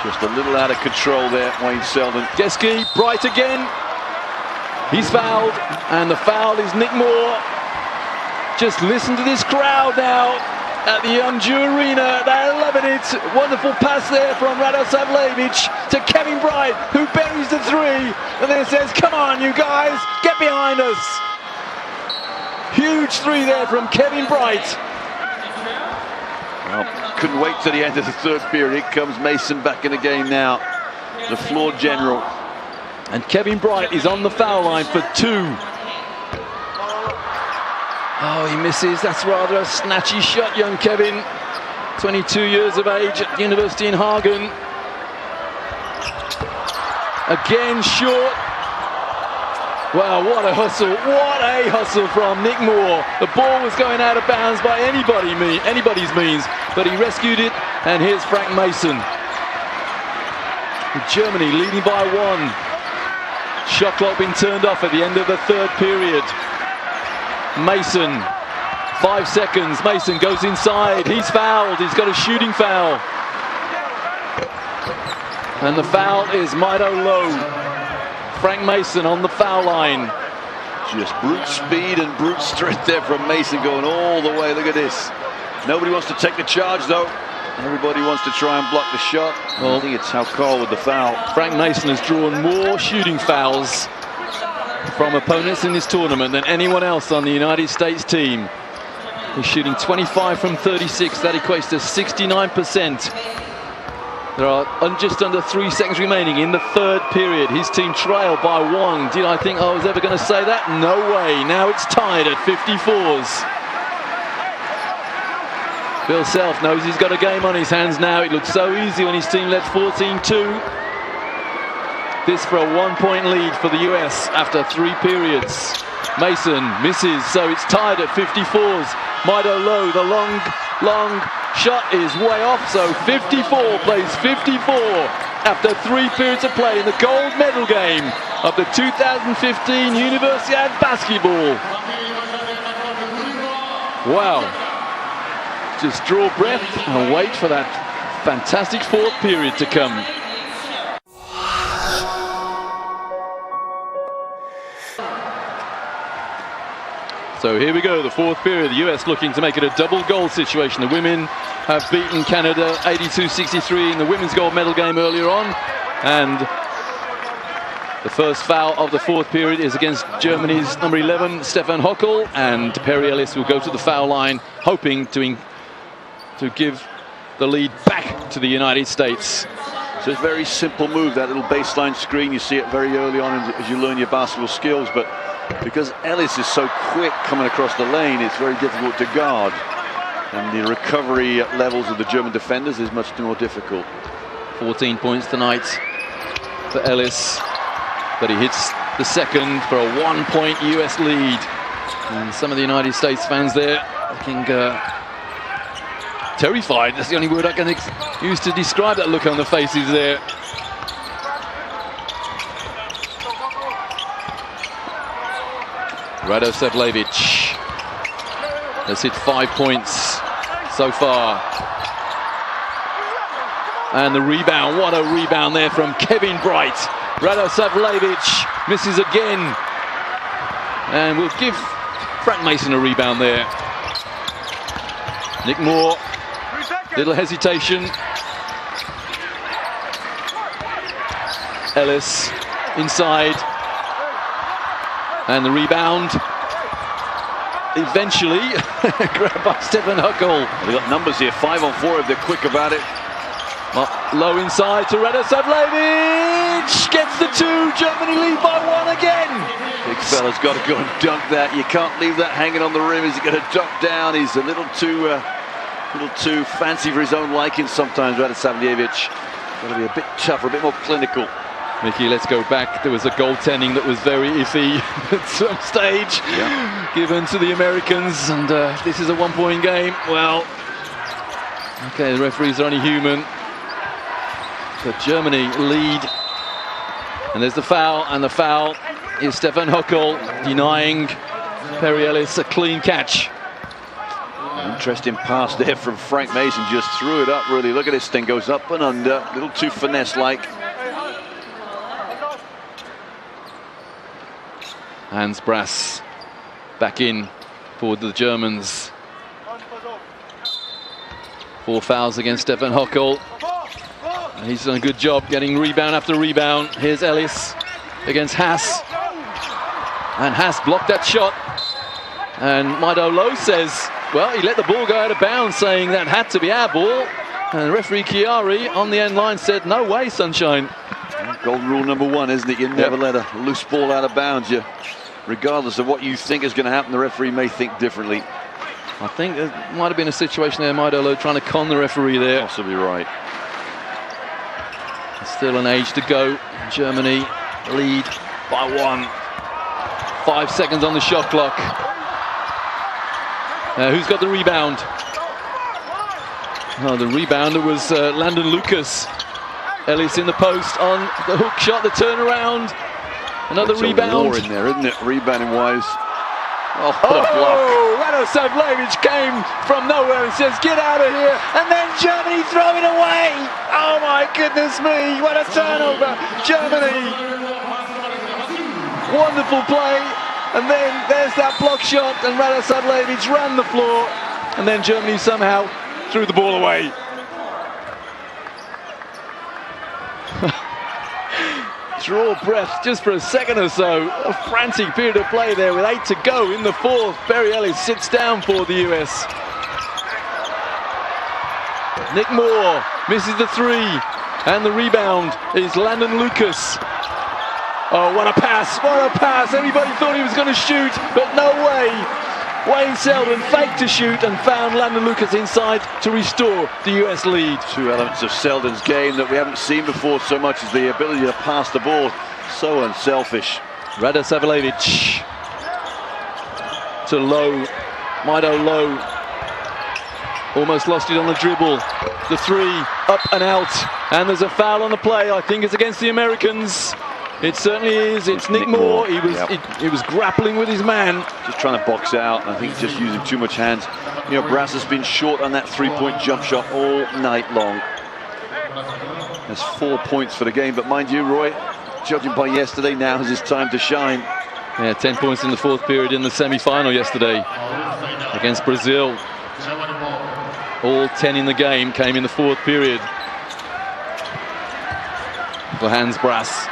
Speaker 2: Just a little out of control there, Wayne Selden.
Speaker 1: Geske, Bright again. He's fouled, and the foul is Nick Moore. Just listen to this crowd now at the Yeomju Arena. They're loving it. Wonderful pass there from Radosavljevic to Kevin Bright, who buries the 3 and then says, come on, you guys, get behind us. Huge 3 there from Kevin Bright.
Speaker 2: Well, couldn't wait till the end of the third period. Here comes Mason back in the game now, the floor general.
Speaker 1: And Kevin Bright is on the foul line for 2. Oh, he misses. That's rather a snatchy shot, young Kevin. 22 years of age at the University in Hagen. Again short. Wow, what a hustle. What a hustle from Nick Moore. The ball was going out of bounds by anybody's means, but he rescued it, and here's Frank Mason. With Germany leading by 1. Shot clock being turned off at the end of the third period. Mason, 5 seconds. Mason goes inside. He's fouled. He's got a shooting foul. And the foul is Maido Lowe. Frank Mason on the foul line.
Speaker 2: Just brute speed and brute strength there from Mason going all the way. Look at this. Nobody wants to take the charge though. Everybody wants to try and block the shot. Well, I think it's Halkal with the foul.
Speaker 1: Frank Mason has drawn more shooting fouls from opponents in this tournament than anyone else on the United States team. He's shooting 25 from 36. That equates to 69%. There are just under 3 seconds remaining in the third period. His team trailed by 1. Did I think I was ever going to say that? No way. Now it's tied at 54s. Bill Self knows he's got a game on his hands now. It looked so easy when his team led 14-2. This for a 1-point lead for the US after 3 periods. Mason misses, so it's tied at 54s. Maido Lowe, the long shot is way off, so 54 plays 54 after 3 periods of play in the gold medal game of the 2015 Universiade basketball. Wow. Just draw breath and wait for that fantastic fourth period to come. So here we go, the fourth period. The US looking to make it a double goal situation. The women have beaten Canada 82-63 in the women's gold medal game earlier on. And the first foul of the fourth period is against Germany's number 11, Stefan Hockel. And Perry Ellis will go to the foul line, hoping to give the lead back to the United States.
Speaker 2: So it's a very simple move, that little baseline screen. You see it very early on as you learn your basketball skills, but because Ellis is so quick coming across the lane, it's very difficult to guard. And the recovery levels of the German defenders is much more difficult.
Speaker 1: 14 points tonight for Ellis, but he hits the second for a 1-point US lead. And some of the United States fans there looking terrified. That's the only word I can use to describe that look on the faces there. Radosavljevic has hit 5 points so far. And the rebound, what a rebound there from Kevin Bright. Radosavljevic misses again. And we'll give Frank Mason a rebound there. Nick Moore, little hesitation. Ellis inside. And the rebound. Eventually grabbed by Stefan Huckel.
Speaker 2: They've got numbers here, 5 on 4 if they're quick about it.
Speaker 1: Low inside to Radosavljevic. Gets the 2. Germany lead by 1 again.
Speaker 2: Big fella's got to go and dunk that. You can't leave that hanging on the rim. Is he going to dunk down? He's a little too fancy for his own liking sometimes, Radosavljevic. Got to be a bit tougher, a bit more clinical.
Speaker 1: Mickey, let's go back. There was a goaltending that was very iffy at some stage, given to the Americans, and this is a 1-point game. Well, okay, the referees are only human. But Germany lead, and there's the foul, and the foul is Stefan Huckel denying Perry Ellis a clean catch.
Speaker 2: Interesting pass there from Frank Mason, just threw it up really. Look at this thing, goes up and under, a little too finesse-like.
Speaker 1: Hans Brass back in for the Germans. 4 fouls against Stefan Huckel. He's done a good job getting rebound after rebound. Here's Ellis against Haas. And Haas blocked that shot. And Maido Lowe says, well, he let the ball go out of bounds, saying that had to be our ball. And referee Chiari on the end line said, no way, sunshine.
Speaker 2: Golden rule number 1, isn't it? You never let a loose ball out of bounds. Regardless of what you think is going to happen, the referee may think differently.
Speaker 1: I think there might have been a situation there, Maido Lowe trying to con the referee there.
Speaker 2: Possibly right.
Speaker 1: Still an age to go. Germany lead by 1. 5 seconds on the shot clock. Who's got the rebound? Oh, the rebounder was Landon Lucas. Ellis in the post on the hook shot, the turnaround. Another rebound.
Speaker 2: War in there, isn't it? Rebounding wise. Oh, what a block.
Speaker 1: Radosavljevic came from nowhere and says, get out of here. And then Germany throw it away. Oh my goodness me. What a turnover. Germany. Wonderful play. And then there's that block shot. And Radosavljevic ran the floor. And then Germany somehow threw the ball away. Draw breath just for a second or so. A frantic period of play there with 8 to go in the 4th. Perry Ellis sits down for the US. Nick Moore misses the 3, and the rebound is Landon Lucas. Oh, what a pass, what a pass. Everybody thought he was going to shoot, but no way. Wayne Selden faked to shoot and found Landon Lucas inside to restore the US lead. 2
Speaker 2: elements of Selden's game that we haven't seen before so much as the ability to pass the ball. So unselfish.
Speaker 1: Radosavljevic to Lowe. Maido Lowe almost lost it on the dribble. The 3 up and out, and there's a foul on the play. I think it's against the Americans. It certainly is. It's Nick Moore. He was grappling with his man.
Speaker 2: Just trying to box out. I think he's just using too much hands. You know, Brass has been short on that 3-point jump shot all night long. There's 4 points for the game, but mind you, Roy, judging by yesterday, now is his time to shine.
Speaker 1: Yeah, 10 points in the 4th period in the semi-final yesterday against Brazil. All 10 in the game came in the 4th period for Hans Brass.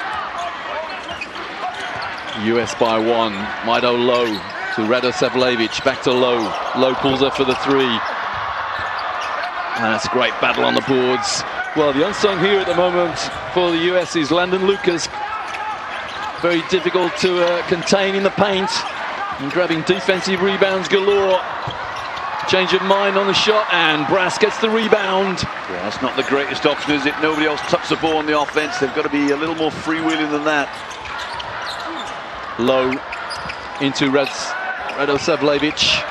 Speaker 1: US by 1. Maido Lowe to Radosavljevic. Back to Lowe. Lowe pulls up for the 3. And that's a great battle on the boards. Well, the unsung hero at the moment for the US is Landon Lucas. Very difficult to contain in the paint. And grabbing defensive rebounds galore. Change of mind on the shot, and Brass gets the rebound.
Speaker 2: Yeah, that's not the greatest option, is it? Nobody else touched the ball on the offense. They've got to be a little more freewheeling than that.
Speaker 1: Low into Radosavljevic.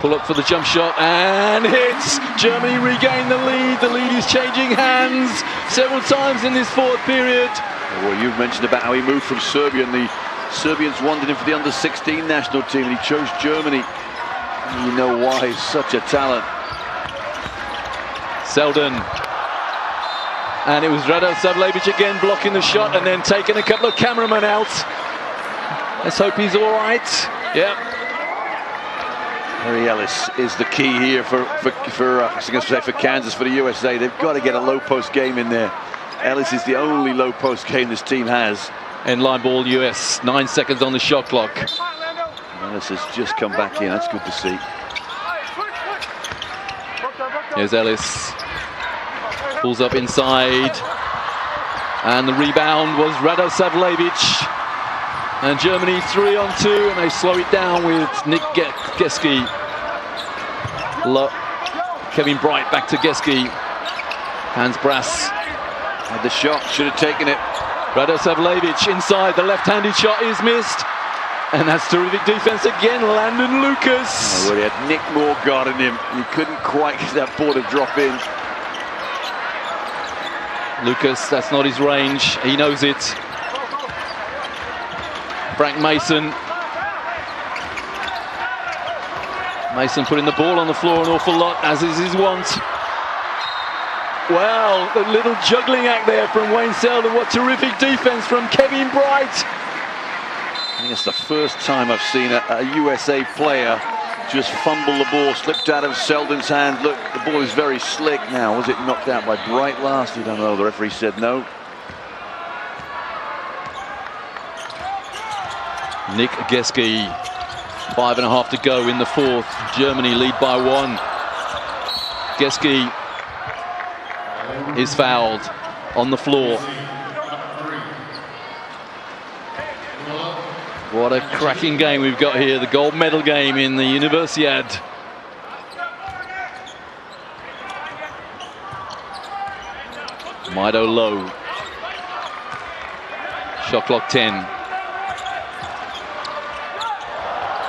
Speaker 1: Pull up for the jump shot and hits. Germany regain the lead. The lead is changing hands several times in this 4th period.
Speaker 2: Well, you've mentioned about how he moved from Serbia, and the Serbians wanted him for the under-16 national team, and he chose Germany. You know why, he's such a talent.
Speaker 1: Selden. And it was Rado Savljevic again blocking the shot and then taking a couple of cameramen out. Let's hope he's all right. Yeah.
Speaker 2: Harry Ellis is the key here for Kansas, for the USA. They've got to get a low post game in there. Ellis is the only low post game this team has.
Speaker 1: End line ball US, 9 seconds on the shot clock.
Speaker 2: Ellis has just come back in, that's good to see.
Speaker 1: Here's Ellis. Pulls up inside. And the rebound was Rado Savljevic. And Germany 3 on 2, and they slow it down with Nick Geske. Kevin Bright back to Geske. Hans Brass
Speaker 2: had the shot, should have taken it.
Speaker 1: Rado Savljevic inside, the left-handed shot is missed. And that's terrific defense again, Landon Lucas.
Speaker 2: Oh, well, he had Nick Moore guarding him. He couldn't quite get that ball to drop in.
Speaker 1: Lucas, that's not his range, he knows it. Frank Mason. Mason putting the ball on the floor an awful lot, as is his wont. Well, the little juggling act there from Wayne Selden. What terrific defense from Kevin Bright.
Speaker 2: I think it's the first time I've seen a USA player just fumble the ball, slipped out of Selden's hand. Look, the ball is very slick now. Was it knocked out by Bright last? You don't know. The referee said no.
Speaker 1: Nick Geske, 5.5 to go in the fourth. Germany lead by 1. Geske is fouled on the floor. What a cracking game we've got here, the gold medal game in the Universiade. Mido Low. Shot clock 10.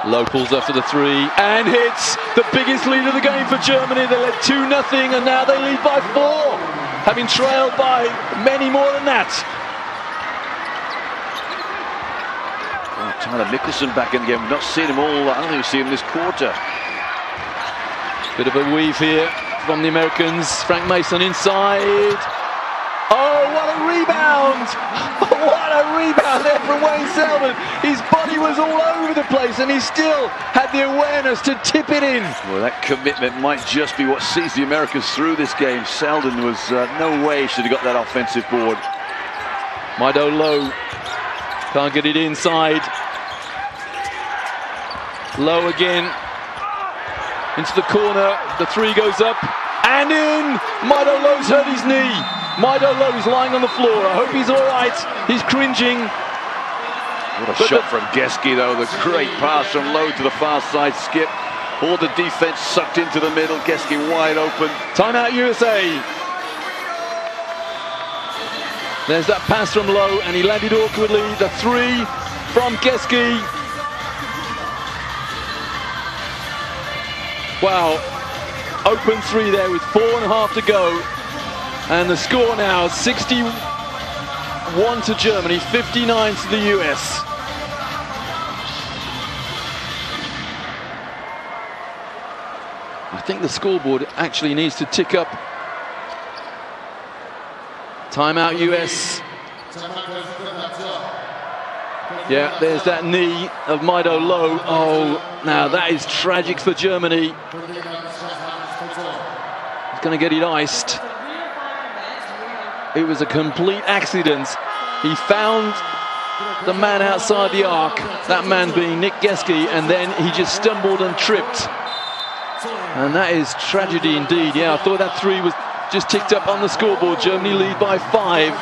Speaker 1: Low pulls up for the 3 and hits the biggest lead of the game for Germany. They led 2-0 and now they lead by 4, having trailed by many more than that.
Speaker 2: Oh, Tyler Mickelson back in the game. We've not seen him all. I don't think we've seen him this quarter.
Speaker 1: Bit of a weave here from the Americans. Frank Mason inside. Oh, what a rebound! What a rebound there from Wayne Selden. His body was all over the place and he still had the awareness to tip it in.
Speaker 2: Well, that commitment might just be what sees the Americans through this game. Selden was no way should have got that offensive board.
Speaker 1: Mido Low can't get it inside. Low again into the corner. The 3 goes up and in. Mido Low's hurt his knee. Mido Low is lying on the floor. I hope he's all right. He's cringing.
Speaker 2: What a shot from Geske, though. The great pass from Low to the far side skip. All the defense sucked into the middle. Geske wide open.
Speaker 1: Timeout USA. There's that pass from Low and he landed awkwardly. The 3 from Geske. Wow. Open 3 there with 4.5 to go. And the score now, 61 to Germany, 59 to the US. I think the scoreboard actually needs to tick up. Timeout US. Yeah, there's that knee of Mido Low. Oh, now that is tragic for Germany. He's going to get it iced. It was a complete accident. He found the man outside the arc, that man being Nick Geske, and then he just stumbled and tripped. And that is tragedy indeed. Yeah, I thought that 3 was just ticked up on the scoreboard. Germany lead by 5.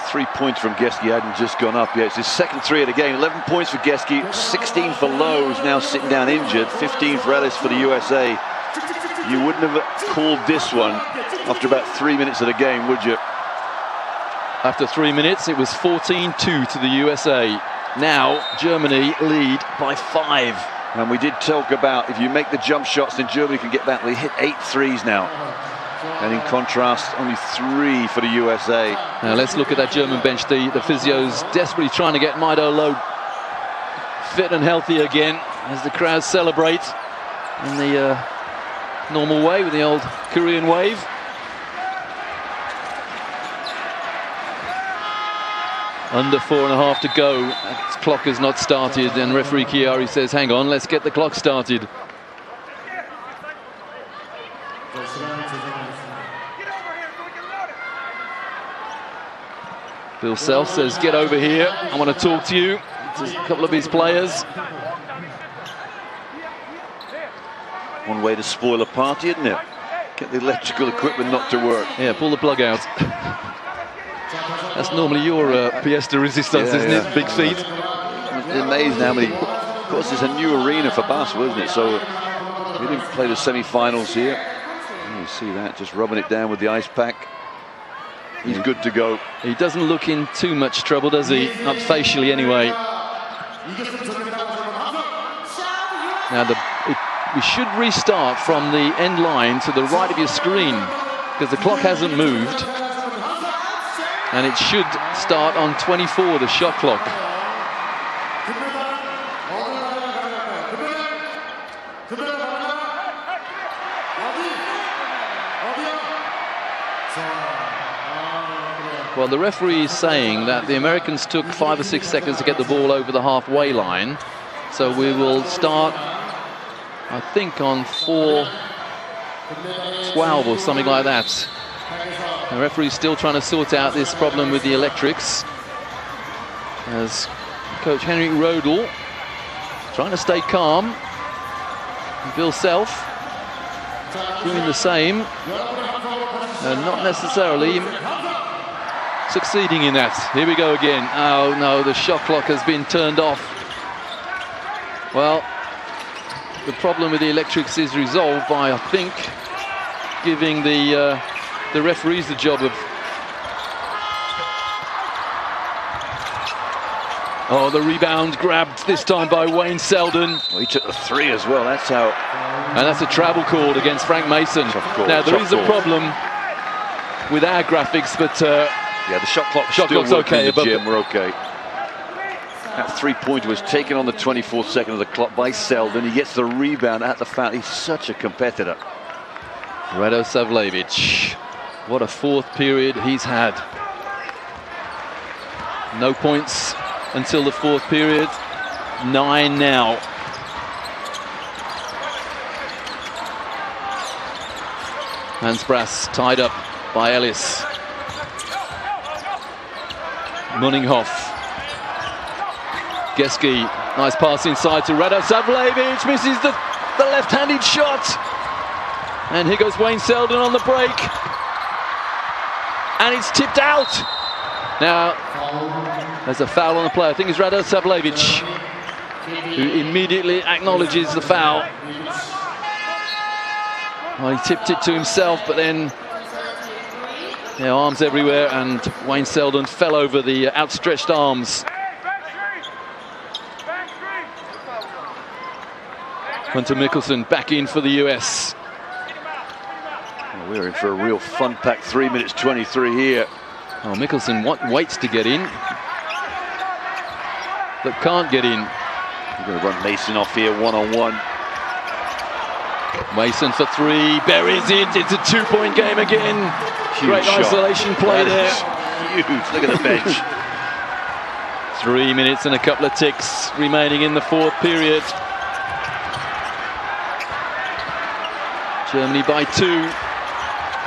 Speaker 2: 3 points from Geske hadn't just gone up yet. It's his second 3 of the game. 11 points for Geske, 16 for Lowe, who's now sitting down injured, 15 for Ellis for the USA. You wouldn't have called this one after about 3 minutes of the game, would you?
Speaker 1: After 3 minutes, it was 14-2 to the USA. Now, Germany lead by 5.
Speaker 2: And we did talk about if you make the jump shots, then Germany can get back. They hit 8 threes now. And in contrast, only 3 for the USA.
Speaker 1: Now let's look at that German bench. The physios desperately trying to get Mido Low fit and healthy again as the crowd celebrate in the normal way with the old Korean wave. Under 4.5 to go. That clock has not started, and referee Chiari says, hang on, let's get the clock started. Bill Self says, get over here, I want to talk to you. To a couple of his players.
Speaker 2: One way to spoil a party, isn't it? Get the electrical equipment not to work.
Speaker 1: Yeah, pull the plug out. That's normally your pièce de résistance, isn't it? Big feet.
Speaker 2: It's amazing how many. Of course, it's a new arena for basketball, isn't it? So we didn't play the semi-finals here. And you see that, just rubbing it down with the ice pack. He's good to go.
Speaker 1: He doesn't look in too much trouble, does he? Not facially, anyway. Now, we should restart from the end line to the right of your screen because the clock hasn't moved. And it should start on 24, the shot clock. Well, the referee is saying that the Americans took 5 or 6 seconds to get the ball over the halfway line. So we will start, I think, on 4:12 or something like that. The referee's still trying to sort out this problem with the electrics, as Coach Henrik Rodel trying to stay calm. And Bill Self doing the same, and not necessarily succeeding in that. Here we go again. Oh no, the shot clock has been turned off. Well, the problem with the electrics is resolved by, I think, giving the referees the job of... Oh, the rebound grabbed this time by Wayne Selden.
Speaker 2: Well, he took the three as well, that's how...
Speaker 1: And that's a travel called against Frank Mason. Now, there is a problem with our graphics, but...
Speaker 2: yeah, the shot clock's still okay, in the gym, we're okay. That three-pointer was taken on the 24th second of the clock by Selden. He gets the rebound at the foul. He's such a competitor.
Speaker 1: Rado Savljevic. What a fourth period he's had. No points until the fourth period. 9 now. Hansbras tied up by Ellis. Munninghoff. Geski, nice pass inside to Rado Savljevic, misses the left-handed shot. And here goes Wayne Selden on the break. And it's tipped out. Now, there's a foul on the player. I think it's Rado Savljevic, who immediately acknowledges the foul. Well, he tipped it to himself, but then, yeah, arms everywhere, and Wayne Selden fell over the outstretched arms. Hunter Mickelson back in for the US.
Speaker 2: Well, we're in for a real fun-packed 3 minutes 23 here.
Speaker 1: Oh, Mickelson waits to get in, but can't get in.
Speaker 2: We're going to run Mason off here one-on-one.
Speaker 1: Mason for three, buries it. It's a two-point game again.
Speaker 2: Huge
Speaker 1: Great
Speaker 2: shot.
Speaker 1: isolation play there.
Speaker 2: Huge, look at the bench.
Speaker 1: 3 minutes and a couple of ticks remaining in the fourth period. Germany by 2.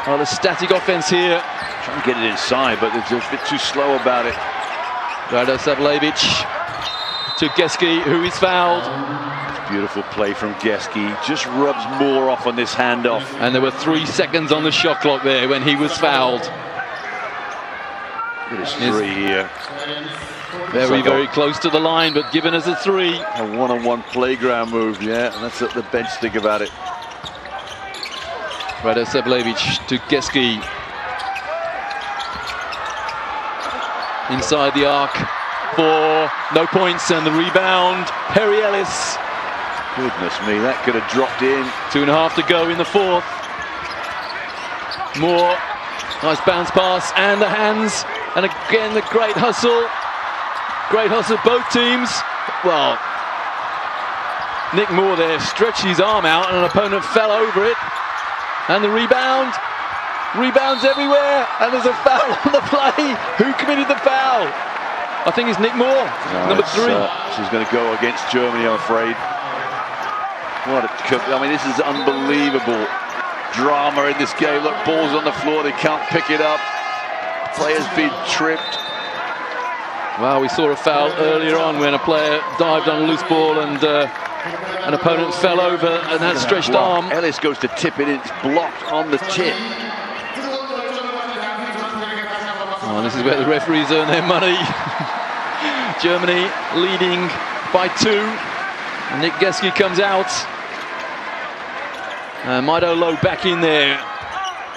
Speaker 1: Oh, the static offense here.
Speaker 2: Trying to get it inside, but they're just a bit too slow about it.
Speaker 1: Rado Savljevic to Geski, who is fouled.
Speaker 2: Beautiful play from Geski. Just rubs more off on this handoff.
Speaker 1: And there were 3 seconds on the shot clock there when he was fouled.
Speaker 2: Look at his three here.
Speaker 1: Very, very close to the line, but given as a 3.
Speaker 2: A one-on-one playground move, yeah, and that's what the bench think about it.
Speaker 1: Rado Savljevic to Geski. Inside the arc for no points, and the rebound, Perry Ellis.
Speaker 2: Goodness me, that could have dropped in.
Speaker 1: 2.5 to go in the fourth. Moore, nice bounce pass, and the hands, and again the great hustle. Great hustle, both teams. Well, Nick Moore there stretched his arm out, and an opponent fell over it. And the rebound. Rebounds everywhere. And there's a foul on the play. Who committed the foul? I think it's Nick Moore, number 3.
Speaker 2: She's going to go against Germany, I'm afraid. I mean, this is unbelievable drama in this game. Look, ball's on the floor, they can't pick it up. Player's been tripped.
Speaker 1: Well, we saw a foul earlier on when a player dived on a loose ball and an opponent fell over and had stretched arm.
Speaker 2: Ellis goes to tip it in, it's blocked on the tip.
Speaker 1: Oh, this is where the referees earn their money. Germany leading by 2. Nick Geske comes out. Mido Low back in there.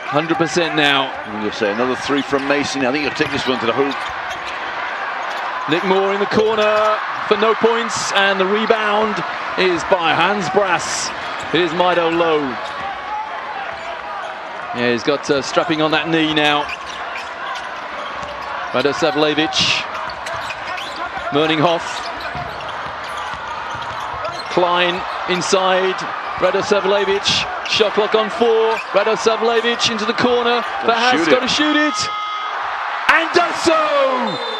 Speaker 1: 100% now.
Speaker 2: I'm going to say another 3 from Mason. I think he'll take this one to the hoop.
Speaker 1: Nick Moore in the corner for no points, and the rebound is by Hans Brass. Here's Mido Low. Yeah, he's got strapping on that knee now. Radosavljevic, Merninghoff, Klein inside, Radosavljevic, shot clock on 4, Radosavljevic into the corner, Perhaps got to shoot it, and does so!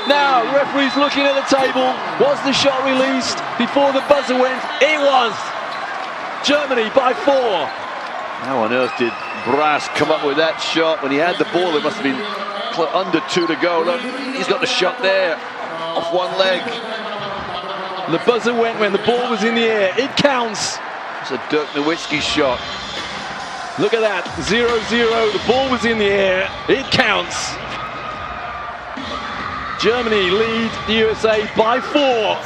Speaker 1: Now, referee's looking at the table, was the shot released before the buzzer went? It was! Germany by 4.
Speaker 2: How on earth did Brass come up with that shot? When he had the ball, it must have been under 2 to go. Look, he's got the shot there, off one leg.
Speaker 1: The buzzer went when the ball was in the air. It counts.
Speaker 2: It's a Dirk Nowitzki shot.
Speaker 1: Look at that, 0-0. The ball was in the air. It counts. Germany lead the USA by 4.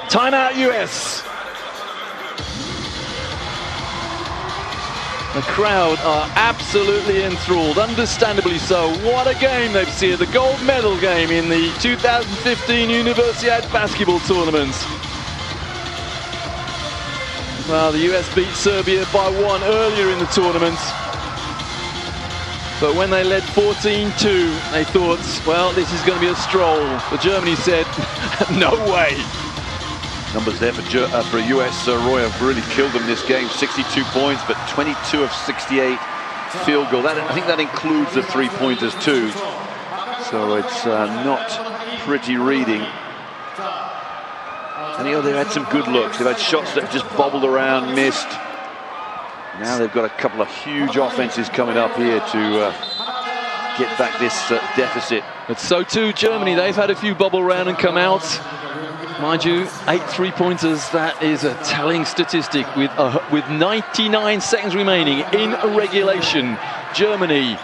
Speaker 1: Timeout US. The crowd are absolutely enthralled, understandably so. What a game they've seen, the gold medal game in the 2015 Universiade basketball tournament. Well, the US beat Serbia by 1 earlier in the tournament. But when they led 14-2, they thought, well, this is going to be a stroll. But Germany said, no way.
Speaker 2: Numbers there for US. Roy have really killed them this game. 62 points, but 22 of 68 field goal. I think that includes the 3-pointers too. So it's not pretty reading. And they've had some good looks. They've had shots that have just bobbled around, missed. Now they've got a couple of huge offenses coming up here to get back this deficit.
Speaker 1: But so too Germany. They've had a few bobble around and come out. Mind you, 8 3-pointers, that is a telling statistic with 99 seconds remaining in regulation. Germany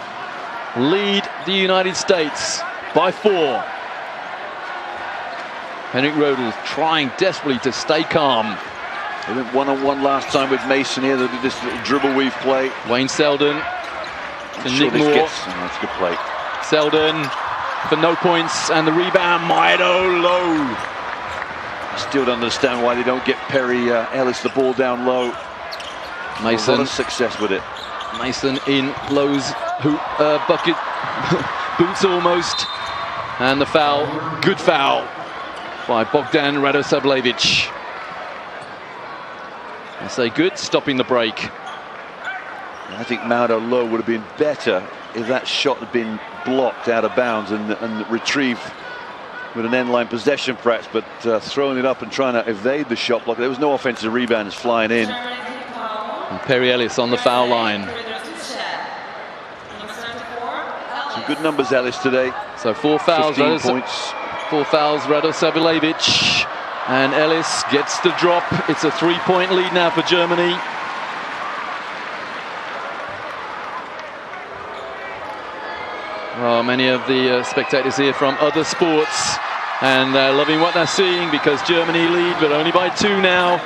Speaker 1: lead the United States by 4. Henrik Rodel trying desperately to stay calm.
Speaker 2: They went one-on-one last time with Mason here. They did this little dribble weave play.
Speaker 1: Wayne Selden to Nick Moore.
Speaker 2: That's a good play.
Speaker 1: Selden for no points, and the rebound, Mido Low.
Speaker 2: I still don't understand why they don't get Perry Ellis the ball down low.
Speaker 1: Mason.
Speaker 2: A lot of success with it.
Speaker 1: Mason in Low's bucket, boots almost, and the foul, good foul by Bogdan Radosavljevic. I say good, stopping the break.
Speaker 2: I think Mido Low would have been better if that shot had been blocked out of bounds and retrieved with an end-line possession perhaps, but throwing it up and trying to evade the shot block. There was no offensive rebounds flying in.
Speaker 1: And Perry Ellis on the foul line.
Speaker 2: Some good numbers, Ellis, today.
Speaker 1: So 4 fouls.
Speaker 2: 15 points.
Speaker 1: 4 fouls, Radosavljevic. And Ellis gets the drop. It's a 3-point lead now for Germany. Well, many of the spectators here from other sports, and they're loving what they're seeing because Germany lead, but only by 2 now.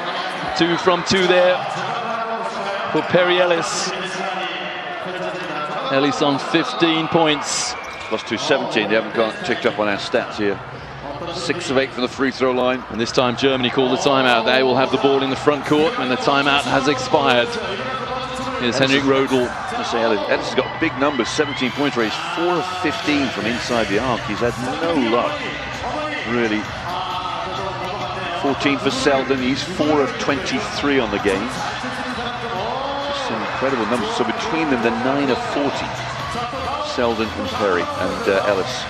Speaker 1: 2 from 2 there for Perry Ellis. Ellis on 15 points.
Speaker 2: Plus 217. They haven't got ticked up on our stats here. 6 of 8 from the free throw line.
Speaker 1: And this time Germany call the timeout. They will have the ball in the front court when the timeout has expired. Here's Henrik Rodel.
Speaker 2: Ellis has got big numbers, 17 points raised, 4 of 15 from inside the arc. He's had no luck, really. 14 for Selden, he's 4 of 23 on the game. Some Incredible numbers. So between them, they're 9 of 40. Selden and Perry and Ellis.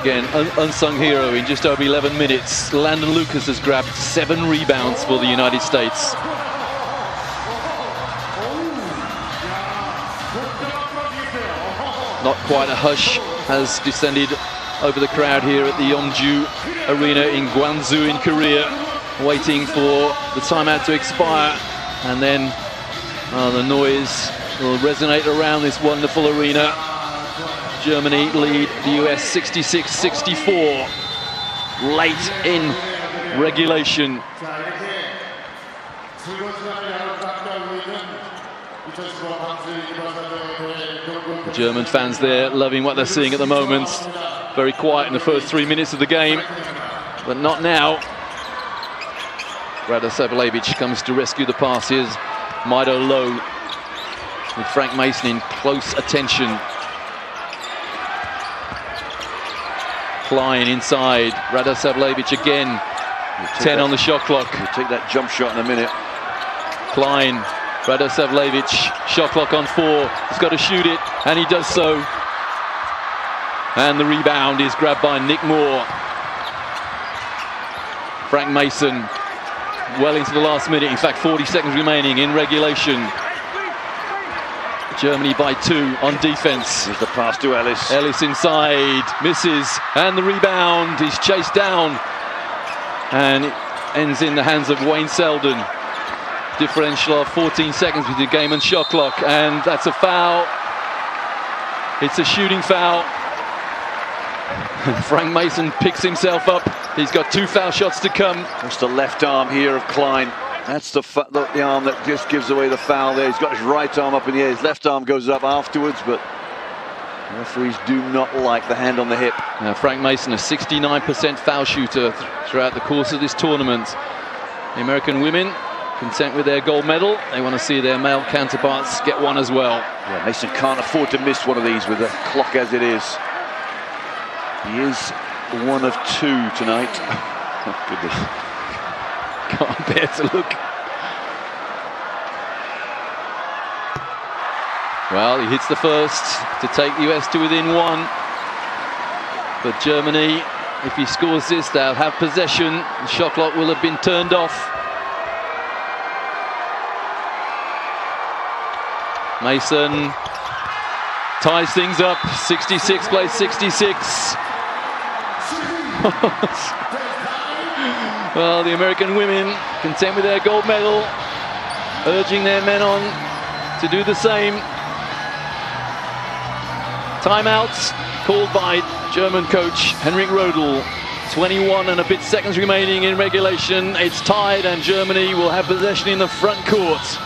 Speaker 1: Again, unsung hero in just over 11 minutes. Landon Lucas has grabbed 7 rebounds for the United States. Not quite a hush has descended over the crowd here at the Yeomju Arena in Gwangju in Korea, waiting for the timeout to expire, and then the noise will resonate around this wonderful arena. Germany lead the US 66-64 late in regulation. The German fans there loving what they're seeing at the moment. Very quiet in the first 3 minutes of the game, but not now. Rada Savljevic comes to rescue the pass. Here's Mido Low with Frank Mason in close attention. Klein inside. Rada Savljevic again. 10 on the shot clock.
Speaker 2: We'll take that jump shot in a minute.
Speaker 1: Klein, Rada Savljevic, shot clock on 4. He's got to shoot it, and he does so. And the rebound is grabbed by Nick Moore. Frank Mason well into the last minute. In fact, 40 seconds remaining in regulation. Germany by 2 on defense.
Speaker 2: Here's the pass to Ellis.
Speaker 1: Ellis inside, misses, and the rebound is chased down. And it ends in the hands of Wayne Selden. Differential of 14 seconds with the game and shot clock, and that's a foul. It's a shooting foul. Frank Mason picks himself up. He's got 2 foul shots to come.
Speaker 2: That's the left arm here of Klein. That's the arm that just gives away the foul there. He's got his right arm up in the air. His left arm goes up afterwards, but referees do not like the hand on the hip.
Speaker 1: Now, Frank Mason, a 69% foul shooter throughout the course of this tournament. The American women content with their gold medal. They want to see their male counterparts get one as well.
Speaker 2: Yeah, Mason can't afford to miss one of these with the clock as it is. He is 1 of 2 tonight. Oh, goodness.
Speaker 1: Can't bear to look. Well, he hits the first to take the US to within 1. But Germany, if he scores this, they'll have possession. The shot clock will have been turned off. Mason ties things up. 66 plays 66. Well, the American women, content with their gold medal, urging their men on to do the same. Timeouts called by German coach Henrik Rodel. 21 and a bit seconds remaining in regulation. It's tied, and Germany will have possession in the front court.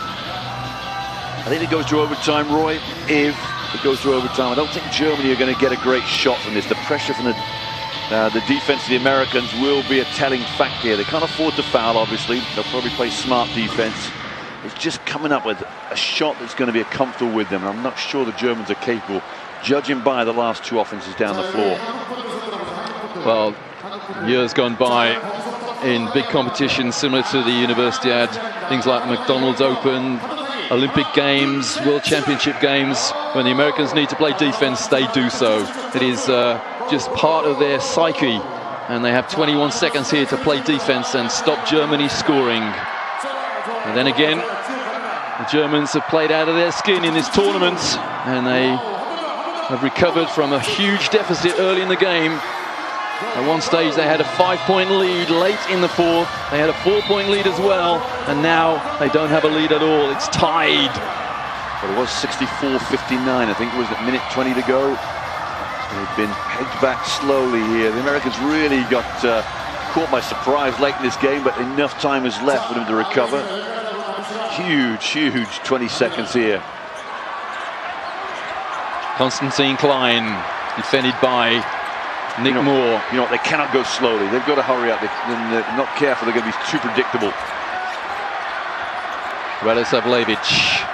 Speaker 2: I think it goes to overtime, Roy. If it goes to overtime, I don't think Germany are going to get a great shot from this. The pressure from the defense of the Americans will be a telling factor here. They can't afford to foul, obviously. They'll probably play smart defense. It's just coming up with a shot that's going to be comfortable with them. And I'm not sure the Germans are capable, judging by the last 2 offenses down the floor.
Speaker 1: Well, years gone by in big competitions similar to the Universiade, things like McDonald's Open, Olympic Games, World Championship Games, when the Americans need to play defense, they do so. It is just part of their psyche, and they have 21 seconds here to play defense and stop Germany scoring. And then again, the Germans have played out of their skin in this tournament, and they have recovered from a huge deficit early in the game. At one stage they had a 5-point lead late in the 4th. They had a 4-point lead as well, and now they don't have a lead at all. It's tied.
Speaker 2: But it was 64-59, I think it was a minute 20 to go. They've been pegged back slowly here. The Americans really got caught by surprise late in this game, but enough time is left for them to recover. Huge 20 seconds here.
Speaker 1: Konstantin Klein, defended by Nick Moore.
Speaker 2: You know what, they cannot go slowly. They've got to hurry up. They're not careful, they're going to be too predictable.
Speaker 1: Rada Savljevic.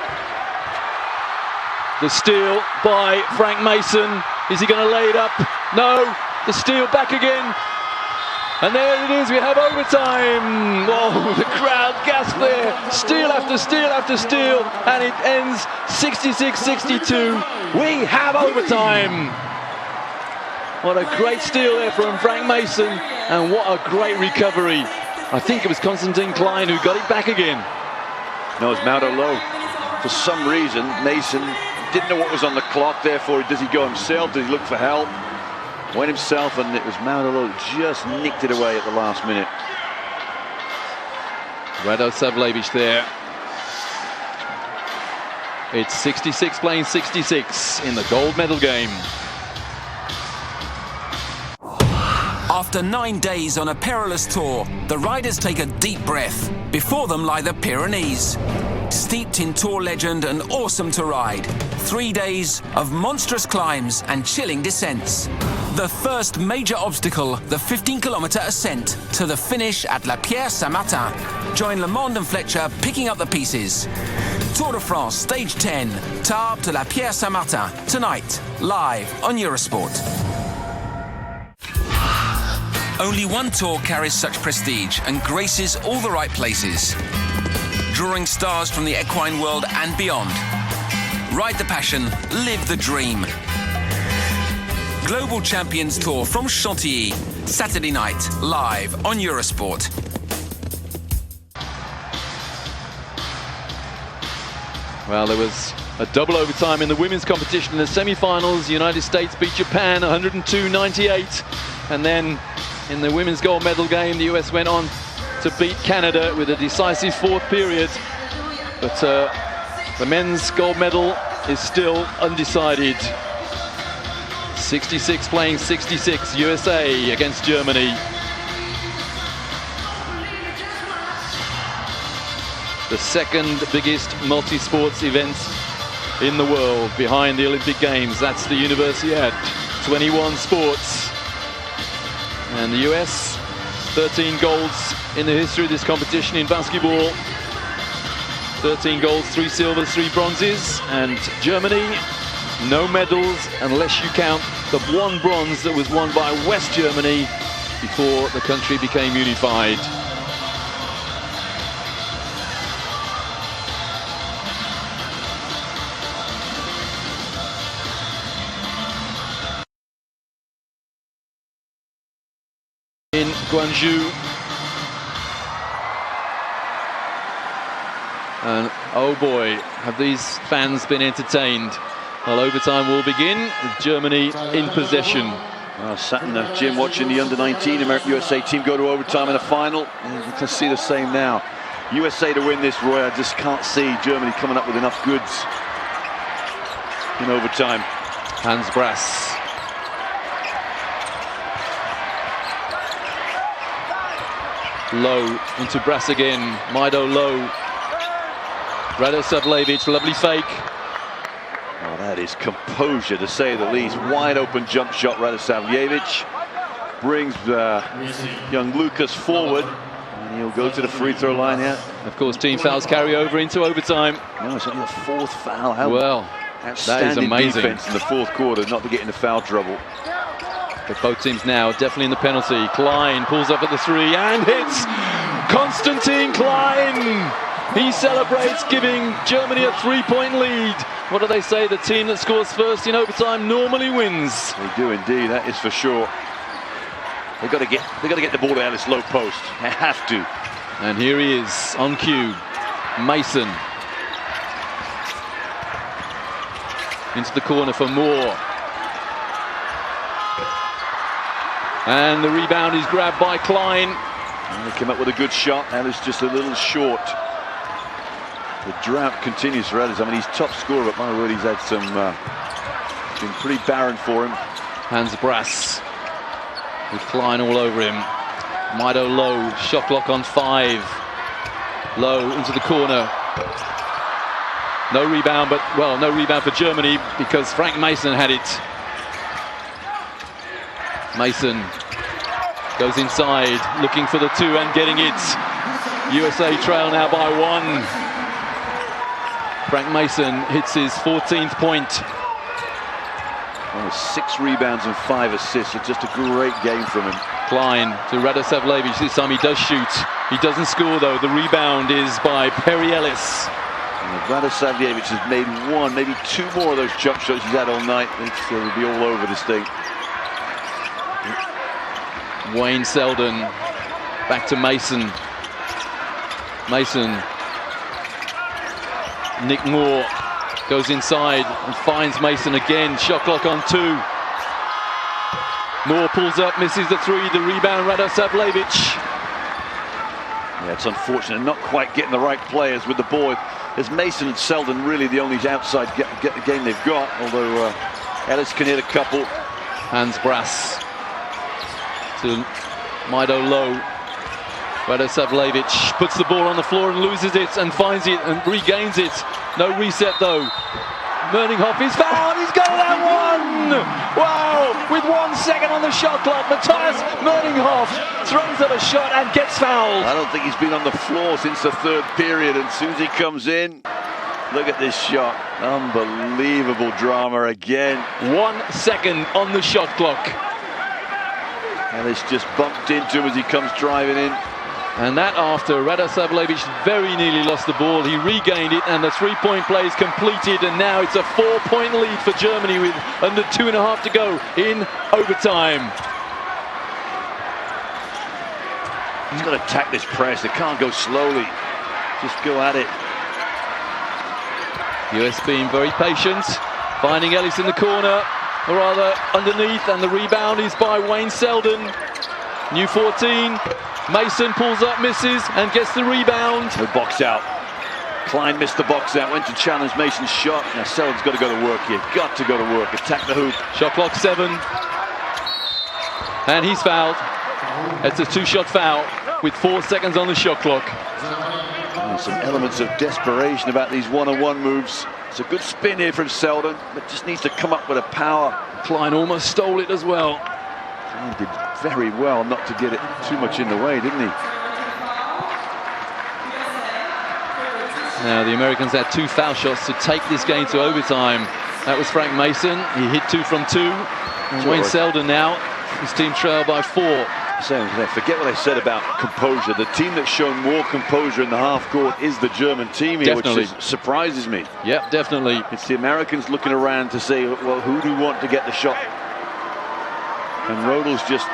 Speaker 1: The steal by Frank Mason. Is he going to lay it up? No. The steal back again. And there it is, we have overtime. Whoa, the crowd gasp there. Steal after steal after steal, and it ends 66-62. We have overtime. What a great steal there from Frank Mason, and what a great recovery. I think it was Constantine Klein who got it back again.
Speaker 2: No, it's Maudo Low. For some reason, Mason didn't know what was on the clock, therefore does he go himself, does he look for help? Went himself, and it was Maudo Low who just nicked it away at the last minute.
Speaker 1: Rado Savljevic there. It's 66 playing 66 in the gold medal game.
Speaker 3: After 9 days on a perilous tour, the riders take a deep breath. Before them lie the Pyrenees. Steeped in tour legend and awesome to ride. 3 days of monstrous climbs and chilling descents. The first major obstacle, the 15-kilometre ascent to the finish at La Pierre-Saint-Martin. Join Le Monde and Fletcher picking up the pieces. Tour de France, Stage 10, Tarbes to La Pierre-Saint-Martin. Tonight, live on Eurosport. Only one tour carries such prestige and graces all the right places, drawing stars from the equine world and beyond. Ride the passion, live the dream. Global Champions Tour from Chantilly, Saturday night, live on Eurosport.
Speaker 1: Well, there was a double overtime in the women's competition in the semi-finals. The United States beat Japan 102-98, and then in the women's gold medal game, the US went on to beat Canada with a decisive fourth period. But the men's gold medal is still undecided. 66 playing 66, USA against Germany. The second biggest multi-sports event in the world behind the Olympic Games. That's the Universiade, 21 sports. And the US, 13 golds in the history of this competition in basketball. 13 golds, 3 silvers, 3 bronzes. And Germany, no medals unless you count the 1 bronze that was won by West Germany before the country became unified. In Guangzhou, and oh boy, have these fans been entertained. Well, overtime will begin with Germany in possession.
Speaker 2: I sat in the gym watching the under-19 American USA team go to overtime in the final, and you can see the same now. USA to win this, Roy. I just can't see Germany coming up with enough goods in overtime.
Speaker 1: Hans Brass. Low into Brass again. Maido Low. Rado Savljevic, lovely fake.
Speaker 2: Oh, that is composure to say the least. Wide open jump shot, Rado Savljevic. Brings young Lucas forward. And he'll go to the free throw line here.
Speaker 1: Of course, team fouls carry over into overtime.
Speaker 2: No, it's only the 4th foul. How
Speaker 1: well, that is amazing.
Speaker 2: Defense in the 4th quarter, not to get into foul trouble.
Speaker 1: But both teams now definitely in the penalty. Klein pulls up at the 3 and hits. Constantine Klein. He celebrates, giving Germany a 3-point lead. What do they say? The team that scores first in overtime normally wins.
Speaker 2: They do indeed. That is for sure. They got to get the ball out of this low post. They have to.
Speaker 1: And here he is on cue. Mason into the corner for Moore. And the rebound is grabbed by Klein.
Speaker 2: And they came up with a good shot. That was just a little short. The drought continues for others. I mean, he's top scorer, but my word, he's had some been pretty barren for him.
Speaker 1: Hans Brass with Klein all over him. Maido Low, shot clock on 5. Low into the corner. No rebound, but, well, no rebound for Germany because Frank Mason had it. Mason goes inside, looking for the 2 and getting it. USA trail now by 1. Frank Mason hits his 14th point.
Speaker 2: Oh, 6 rebounds and 5 assists. It's just a great game from him.
Speaker 1: Klein to Radosavljevic. This time he does shoot. He doesn't score though. The rebound is by Perry Ellis.
Speaker 2: Radosavljevic has made one, maybe two more of those jump shots he's had all night. He'll be all over this thing.
Speaker 1: Wayne Selden back to Mason. Mason. Nick Moore goes inside and finds Mason again. Shot clock on 2. Moore pulls up, misses the 3. The rebound, Radosavljevic.
Speaker 2: Yeah, it's unfortunate, not quite getting the right players with the ball. There's Mason and Selden really the only outside get the game they've got, although Ellis can hit a couple.
Speaker 1: Hans Brass to Mido Low. Radosavljevic puts the ball on the floor and loses it and finds it and regains it. No reset though. Merninghoff is fouled, he's got that one! Wow, with 1 second on the shot clock, Matthias Merninghoff throws up a shot and gets fouled.
Speaker 2: I don't think he's been on the floor since the 3rd period, and as soon as he comes in, look at this shot. Unbelievable drama again.
Speaker 1: 1 second on the shot clock.
Speaker 2: And it's just bumped into him as he comes driving in.
Speaker 1: And that after Radosavljevic very nearly lost the ball. He regained it and the 3-point play is completed, and now it's a 4-point lead for Germany with under 2.5 to go in overtime.
Speaker 2: He's got to attack this press. They can't go slowly. Just go at it.
Speaker 1: US being very patient, finding Ellis in the corner, or rather underneath, and the rebound is by Wayne Selden. New 14. Mason pulls up, misses, and gets the rebound.
Speaker 2: The box out. Klein missed the box out, went to challenge Mason's shot. Now Selden's got to go to work here. Got to go to work. Attack the hoop.
Speaker 1: Shot clock 7. And he's fouled. It's a 2-shot foul with 4 seconds on the shot clock.
Speaker 2: And some elements of desperation about these one-on-one moves. It's a good spin here from Selden, but just needs to come up with a power.
Speaker 1: Klein almost stole it as well.
Speaker 2: Klein did very well not to get it too much in the way, didn't he?
Speaker 1: Now the Americans had 2 foul shots to take this game to overtime. That was Frank Mason. He hit 2 from 2. And Wayne Selden now, his team trail by 4.
Speaker 2: So forget what I said about composure. The team that's shown more composure in the half court is the German team here,
Speaker 1: Definitely.
Speaker 2: which surprises me.
Speaker 1: Yep, definitely.
Speaker 2: It's the Americans looking around to say, well, who do we want to get the shot? And Rodal's just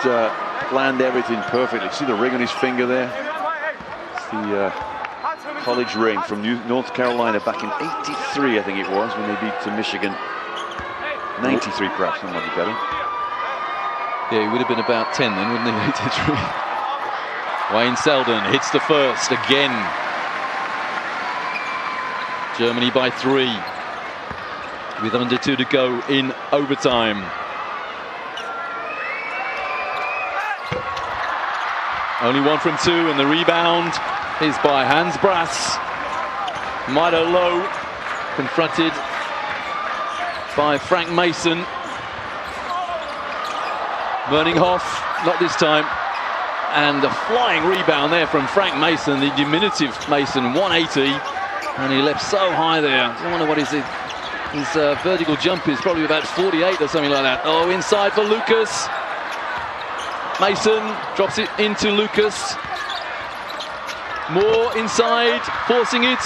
Speaker 2: planned everything perfectly. See the ring on his finger there? It's the college ring from North Carolina back in '83, I think it was, when they beat Michigan. '93 perhaps, that might be better.
Speaker 1: Yeah, he would have been about 10 then, wouldn't he? 83. Wayne Selden hits the first again. Germany by 3 with under 2 to go in overtime. Only 1 from 2, and the rebound is by Hans Brass. Mido Low confronted by Frank Mason. Merninghoff, not this time. And a flying rebound there from Frank Mason, the diminutive Mason, 180. And he leapt so high there. I wonder what his vertical jump is, probably about 48 or something like that. Oh, inside for Lucas. Mason drops it into Lucas. Moore inside, forcing it.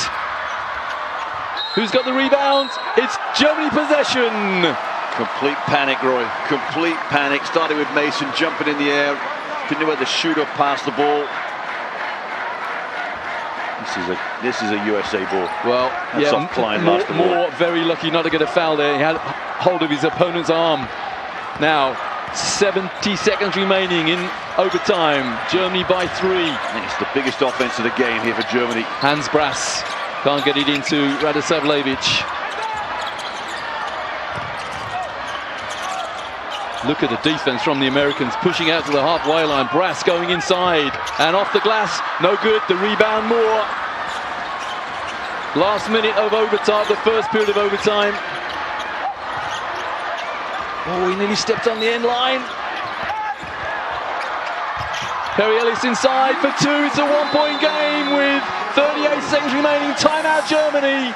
Speaker 1: Who's got the rebound? It's Germany possession.
Speaker 2: Complete panic, Roy. Complete panic. Started with Mason jumping in the air. Didn't know where the shooter passed the ball. This is a USA ball.
Speaker 1: Well,
Speaker 2: that's off Klein.
Speaker 1: Moore very lucky not to get a foul there. He had hold of his opponent's arm. Now 70 seconds remaining in overtime. Germany by 3.
Speaker 2: I think it's the biggest offense of the game here for Germany.
Speaker 1: Hans Brass can't get it into Radosavljevic. Look at the defense from the Americans, pushing out to the halfway line. Brass going inside and off the glass. No good. The rebound, Moore. Last minute of overtime, the first period of overtime. Oh, he nearly stepped on the end line. Perry Ellis inside for 2. It's a 1-point game with 38 seconds remaining. Timeout, Germany.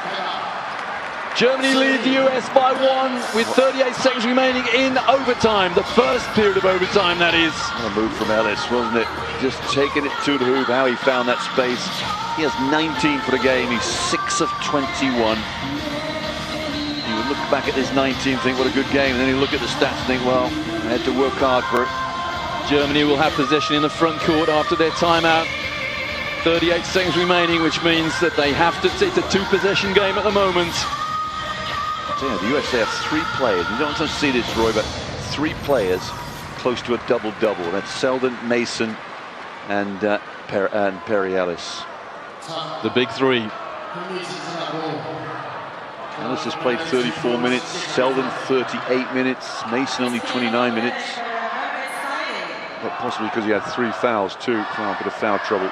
Speaker 1: Germany lead the US by 1 with 38 seconds remaining in overtime. The first period of overtime, that is.
Speaker 2: What a move from Ellis, wasn't it? Just taking it to the hoop, how he found that space. He has 19 for the game. He's 6 of 21. You would look back at this 19 and think, what a good game. And then you look at the stats and think, well, I had to work hard for it.
Speaker 1: Germany will have possession in the front court after their timeout. 38 seconds remaining, which means that they have to. It's a 2-possession game at the moment.
Speaker 2: Yeah, the USA have 3 players. You don't just see this, Roy, but 3 players close to a double-double. That's Selden, Mason, and Perry Ellis.
Speaker 1: The big 3.
Speaker 2: Ellis has played 34 minutes, Selden 38 minutes, Mason only 29 minutes. But possibly because he had 3 fouls too, a bit of foul trouble.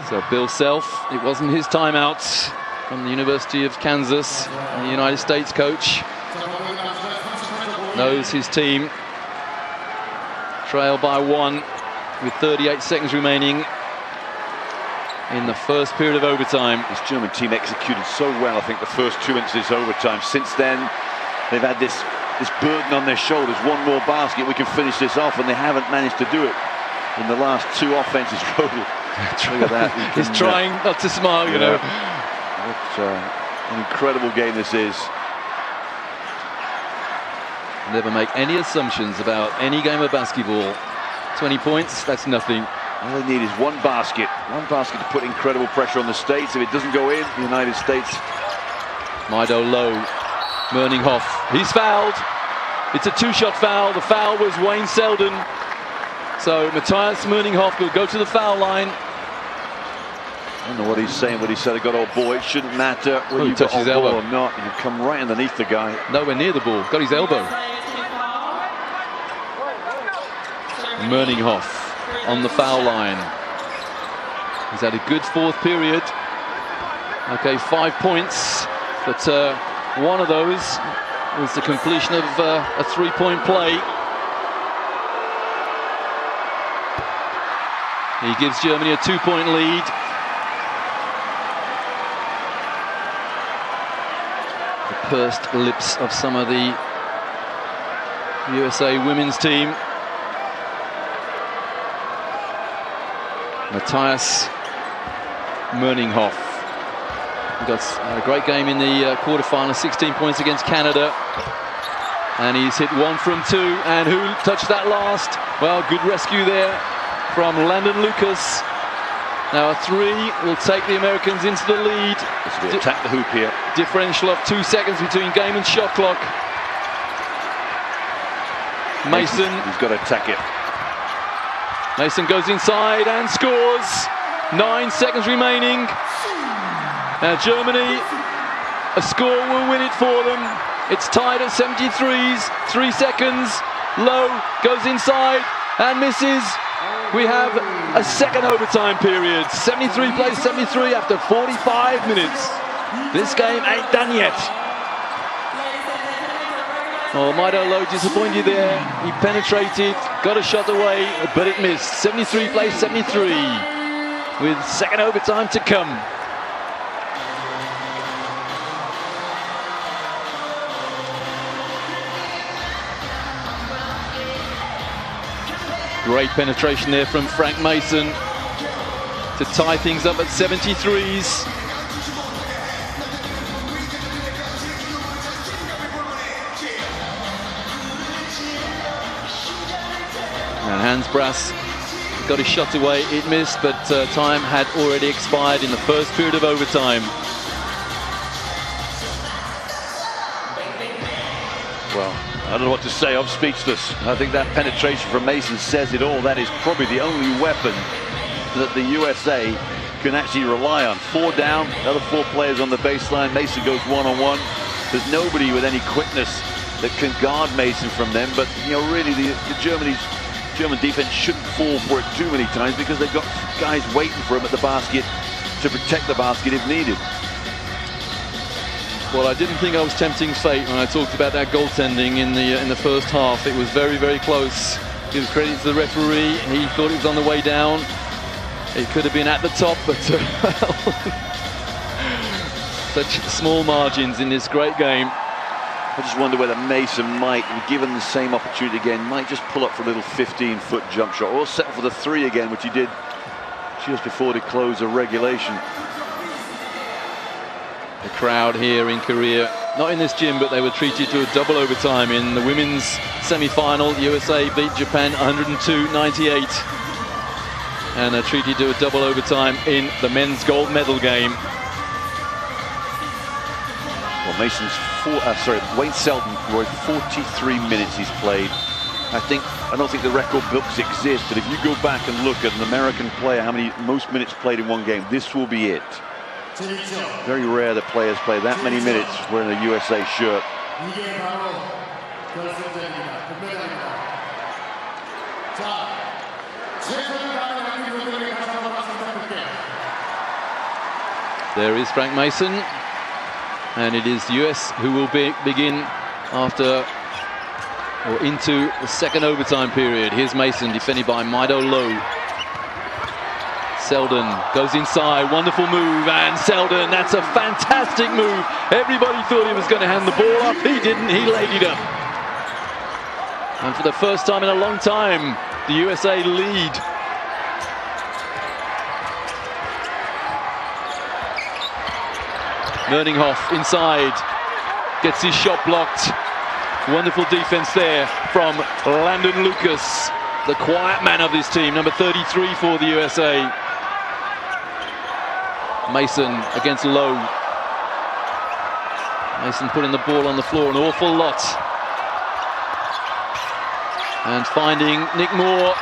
Speaker 1: So Bill Self, it wasn't his timeout, from the University of Kansas, the United States coach. Knows his team trail by 1 with 38 seconds remaining in the first period of overtime.
Speaker 2: This German team executed so well, I think, the first 2 minutes of this overtime. Since then, they've had this burden on their shoulders. One more basket, we can finish this off, and they haven't managed to do it in the last 2 offenses. Look at that.
Speaker 1: He's trying not to smile, you know.
Speaker 2: What an incredible game this is.
Speaker 1: Never make any assumptions about any game of basketball. 20 points, that's nothing.
Speaker 2: All they need is one basket to put incredible pressure on the States. If it doesn't go in, the United States.
Speaker 1: Mido low, Merninghoff, he's fouled. It's a 2-shot foul. The foul was Wayne Selden. So Matthias Merninghoff will go to the foul line.
Speaker 2: I don't know what he's saying, but he said, "I got old boy. It shouldn't matter whether you touch his elbow or not. You come right underneath the guy."
Speaker 1: Nowhere near the ball. Got his elbow. Merninghoff on the foul line. He's had a good 4th period. Okay, 5 points, but one of those was the completion of a 3-point play. He gives Germany a 2-point lead. The pursed lips of some of the USA women's team. Matthias Merninghoff got a great game in the quarterfinal, 16 points against Canada. And he's hit 1 from 2. And who touched that last? Well, good rescue there from Landon Lucas. Now a 3 will take the Americans into the lead.
Speaker 2: This will be attack the hoop here.
Speaker 1: Differential of 2 seconds between game and shot clock. Mason.
Speaker 2: He's got to attack it.
Speaker 1: Mason goes inside and scores. 9 seconds remaining. Now Germany, a score will win it for them. It's tied at 73s. 3 seconds. Low goes inside and misses. We have a second overtime period. 73 plays 73 after 45 minutes. This game ain't done yet. Oh, Mido Low disappointed there. He penetrated, got a shot away, but it missed. 73 plays 73 with second overtime to come. Great penetration there from Frank Mason to tie things up at 73s. And Hans Brass got his shot away, it missed, but time had already expired in the first period of overtime.
Speaker 2: Well, I don't know what to say, I'm speechless. I think that penetration from Mason says it all. That is probably the only weapon that the USA can actually rely on. 4 down, another 4 players on the baseline. Mason goes one-on-one. There's nobody with any quickness that can guard Mason from them, but you know, really the German defense shouldn't fall for it too many times because they've got guys waiting for him at the basket to protect the basket if needed.
Speaker 1: Well, I didn't think I was tempting fate when I talked about that goaltending in the first half. It was very, very close. Give credit to the referee. He thought it was on the way down. It could have been at the top, but such small margins in this great game.
Speaker 2: I just wonder whether Mason might, given the same opportunity again, might just pull up for a little 15-foot jump shot, or settle for the 3 again, which he did just before the close of regulation.
Speaker 1: The crowd here in Korea, not in this gym, but they were treated to a double overtime in the women's semi-final. USA beat Japan 102-98, and are treated to a double overtime in the men's gold medal game.
Speaker 2: Well, Wayne Selden, Roy, 43 minutes he's played. I don't think the record books exist, but if you go back and look at an American player, most minutes played in one game, this will be it. Very rare that players play that many minutes wearing a USA shirt.
Speaker 1: There is Frank Mason, and it is the US who will begin into the second overtime period. Here's Mason, defended by Maido Low. Selden goes inside, wonderful move, and Selden, that's a fantastic move. Everybody thought he was going to hand the ball off. He didn't, he laid it up. And for the first time in a long time, the USA lead. Merninghoff inside, gets his shot blocked. Wonderful defense there from Landon Lucas, the quiet man of this team, number 33 for the USA. Mason against Lowe. Mason putting the ball on the floor an awful lot. And finding Nick Moore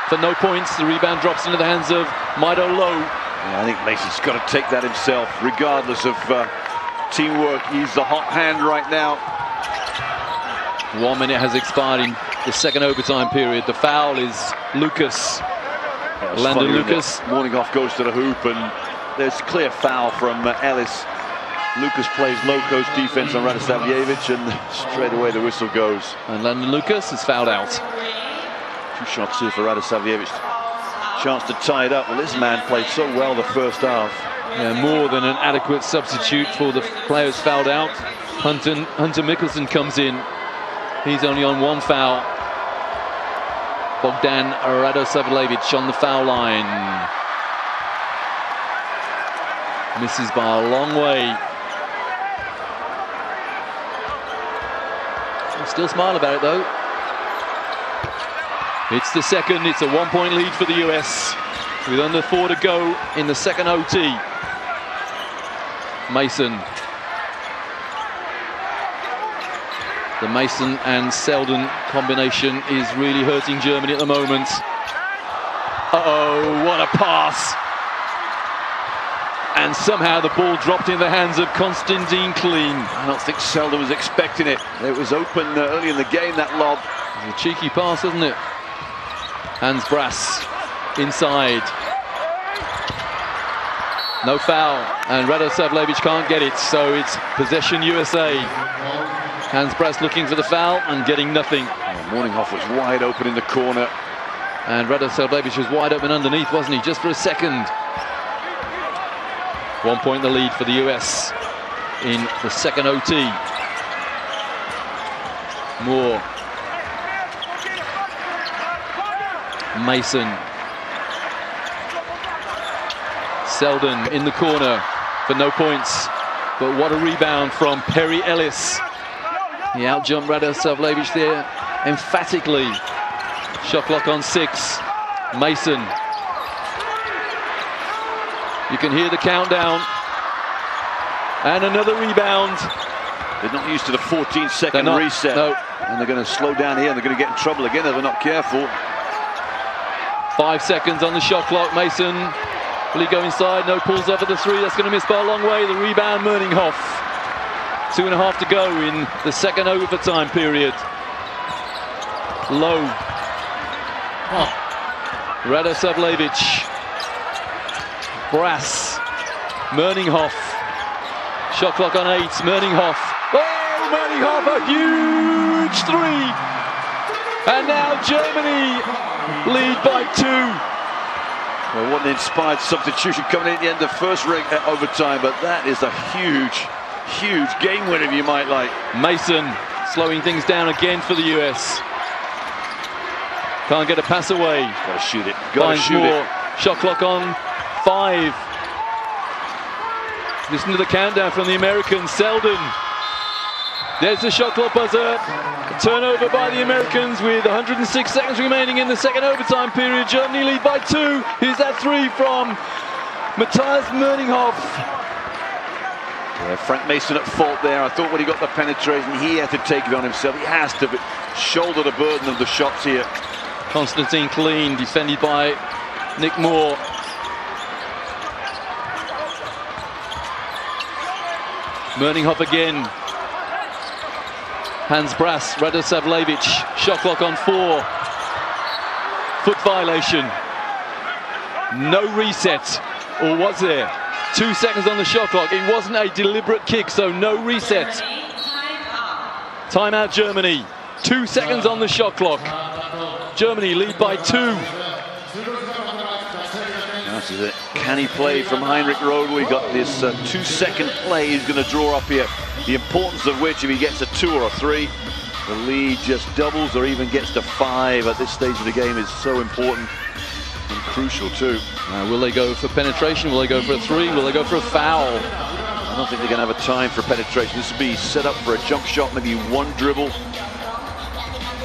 Speaker 1: for no points. The rebound drops into the hands of Maido Lowe.
Speaker 2: Yeah, I think Mason's got to take that himself, regardless of teamwork. He's the hot hand right now.
Speaker 1: 1 minute has expired in the second overtime period. The foul is Lucas. Landon Lucas.
Speaker 2: Merninghoff goes to the hoop, and there's a clear foul from Ellis. Lucas plays low-coast defense on Radosavljevic, and straight away the whistle goes.
Speaker 1: And Landon Lucas is fouled out.
Speaker 2: 2 shots here for Radosavljevic. Chance to tie it up. Well, this man played so well the first half.
Speaker 1: Yeah, more than an adequate substitute for the players fouled out. Hunter Mikkelsen comes in. He's only on 1 foul. Bogdan Radosavljevic on the foul line. Misses by a long way. He'll still smile about it though. It's the second, it's a 1-point lead for the US with under 4 to go in the second OT. Mason. The Mason and Selden combination is really hurting Germany at the moment. Uh-oh, what a pass. And somehow the ball dropped in the hands of Konstantin Kleen.
Speaker 2: I don't think Selden was expecting it. It was open early in the game, that lob.
Speaker 1: It's a cheeky pass, isn't it? Hans Brass inside. No foul, and Radosavljevic can't get it, so it's possession USA. Hans Brass looking for the foul and getting nothing.
Speaker 2: Oh, Merninghoff was wide open in the corner.
Speaker 1: And Radosavljevic was wide open underneath, wasn't he? Just for a second. 1 point the lead for the US in the second OT. Moore. Mason. Selden in the corner for no points. But what a rebound from Perry Ellis. He outjumped Radosavljevic there emphatically. Shot clock on 6. Mason. You can hear the countdown. And another rebound.
Speaker 2: They're not used to the 14-second reset.
Speaker 1: No.
Speaker 2: And they're going to slow down here. They're going to get in trouble again if they're not careful.
Speaker 1: 5 seconds on the shot clock. Mason, will he go inside? No, pulls up at the 3. That's going to miss by a long way. The rebound, Merninghoff. 2.5 to go in the second overtime period. Low. Radosavljevic. Brass. Merninghoff. Shot clock on 8. Merninghoff. Oh, Merninghoff, a huge 3. And now Germany lead by 2.
Speaker 2: Well, what an inspired substitution coming in at the end of the first overtime, but that is a huge, huge game winner, if you might like.
Speaker 1: Mason slowing things down again for the US. Can't get a pass away.
Speaker 2: Gotta shoot it. Gotta shoot it.
Speaker 1: Shot clock on 5. Listen to the countdown from the Americans. Selden. There's the shot clock buzzer. A turnover by the Americans with 106 seconds remaining in the second overtime period. Germany lead by 2. Here's that 3 from Matthias Merninghoff.
Speaker 2: Yeah, Frank Mason at fault there. I thought when he got the penetration, he had to take it on himself. He has to shoulder the burden of the shots here.
Speaker 1: Konstantin Klein defended by Nick Moore. Merninghoff again. Hans Brass, Radosavljevic, shot clock on 4. Foot violation. No reset, or was there? 2 seconds on the shot clock. It wasn't a deliberate kick, so no reset. Timeout Germany. 2 seconds on the shot clock. Germany lead by 2.
Speaker 2: This is a canny play from Heinrich Rodel. He got this 2-second play he's going to draw up here. The importance of which, if he gets a 2 or a 3, the lead just doubles or even gets to 5 at this stage of the game is so important and crucial too.
Speaker 1: Will they go for penetration? Will they go for a 3? Will they go for a foul?
Speaker 2: I don't think they're going to have a time for penetration. This will be set up for a jump shot, maybe 1 dribble,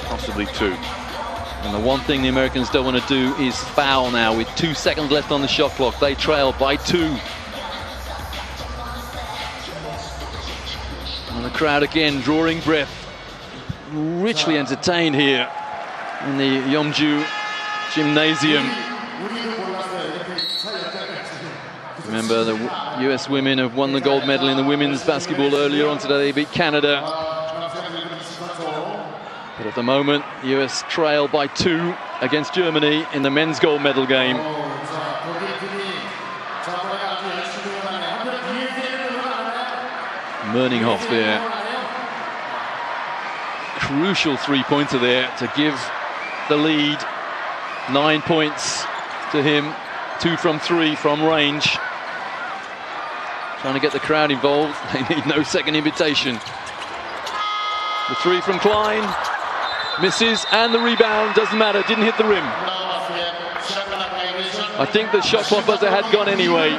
Speaker 2: possibly 2.
Speaker 1: And the one thing the Americans don't want to do is foul now with 2 seconds left on the shot clock. They trail by 2. And the crowd again drawing breath. Richly entertained here in the Yeomju Gymnasium. Remember, the US women have won the gold medal in the women's basketball earlier on today. They beat Canada. But at the moment, US trail by 2 against Germany in the men's gold medal game. Merninghoff there. Crucial 3-pointer there to give the lead. 9 points to him. 2 from 3 from range. Trying to get the crowd involved. They need no second invitation. The 3 from Klein. Misses, and the rebound doesn't matter, didn't hit the rim. I think the shot clock buzzer had gone anyway.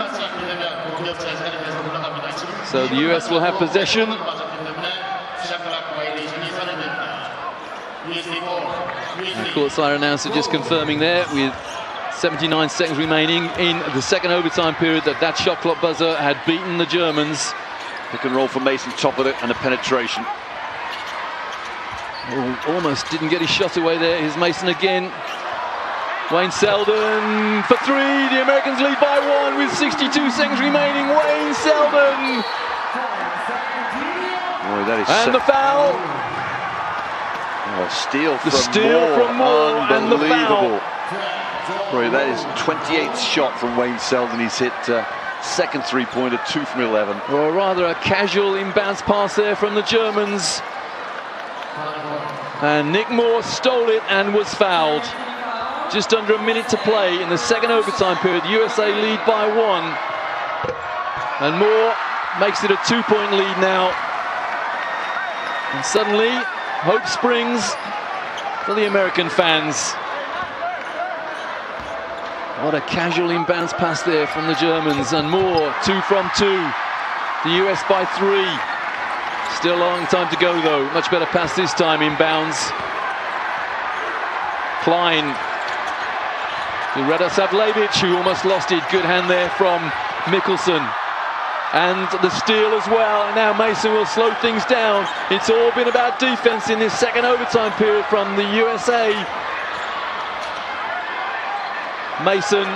Speaker 1: So the US will have possession. The courtside announcer just confirming there with 79 seconds remaining in the second overtime period that shot clock buzzer had beaten the Germans.
Speaker 2: Pick and roll for Mason, top of it, and a penetration.
Speaker 1: Oh, almost didn't get his shot away there. Here's Mason again. Wayne Selden for 3. The Americans lead by 1 with 62 seconds remaining. Wayne Selden.
Speaker 2: Boy, that is
Speaker 1: and the foul.
Speaker 2: Oh, steal
Speaker 1: from Moore. And the foul.
Speaker 2: Boy, that is 28th shot from Wayne Selden. He's hit second 3-pointer, 2 from 11.
Speaker 1: Or rather a casual inbounds pass there from the Germans. And Nick Moore stole it and was fouled. Just under a minute to play in the second overtime period. The USA lead by 1. And Moore makes it a 2-point lead now. And suddenly, hope springs for the American fans. What a casual inbounds pass there from the Germans. And Moore, 2 from 2. The US by 3. Still a long time to go though. Much better pass this time, inbounds. Klein to Radosavljevic, who almost lost it. Good hand there from Mikkelsen. And the steal as well. And now Mason will slow things down. It's all been about defense in this second overtime period from the USA. Mason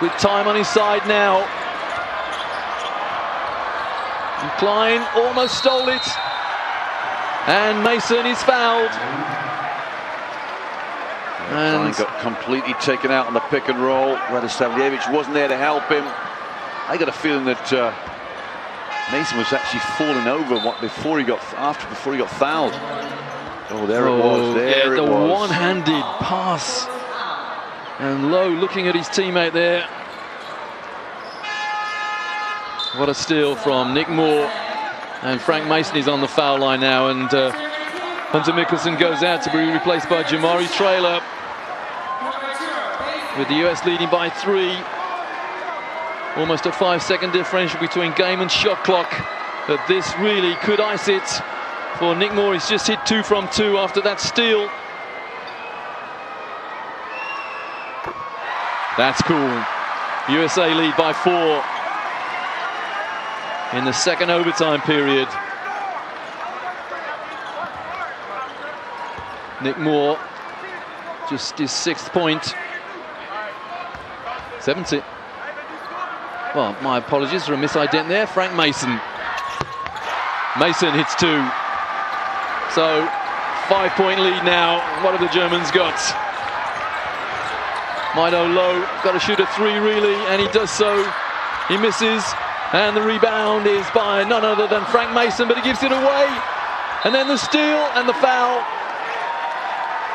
Speaker 1: with time on his side now. And Klein almost stole it. And Mason is fouled.
Speaker 2: Klein got completely taken out on the pick and roll. Radosavljevic wasn't there to help him. I got a feeling that Mason was actually falling over before he got fouled. Oh, there it was. There it was.
Speaker 1: The one-handed pass And Lowe looking at his teammate there. What a steal from Nick Moore. And Frank Mason is on the foul line now, and Hunter Mickelson goes out to be replaced by Jamari Traylor, with the US leading by 3. Almost a 5-second differential between game and shot clock. But this really could ice it for Nick Moore. He's just hit 2 from 2 after that steal. That's cool. USA lead by 4 in the second overtime period. Nick Moore, just his 6th point. 7th. Well, my apologies for a misident there. Frank Mason. Mason hits 2. So 5-point lead now. What have the Germans got? Mido Lowe got to shoot a 3 really, and he does so. He misses, and the rebound is by none other than Frank Mason, but he gives it away. And then the steal and the foul.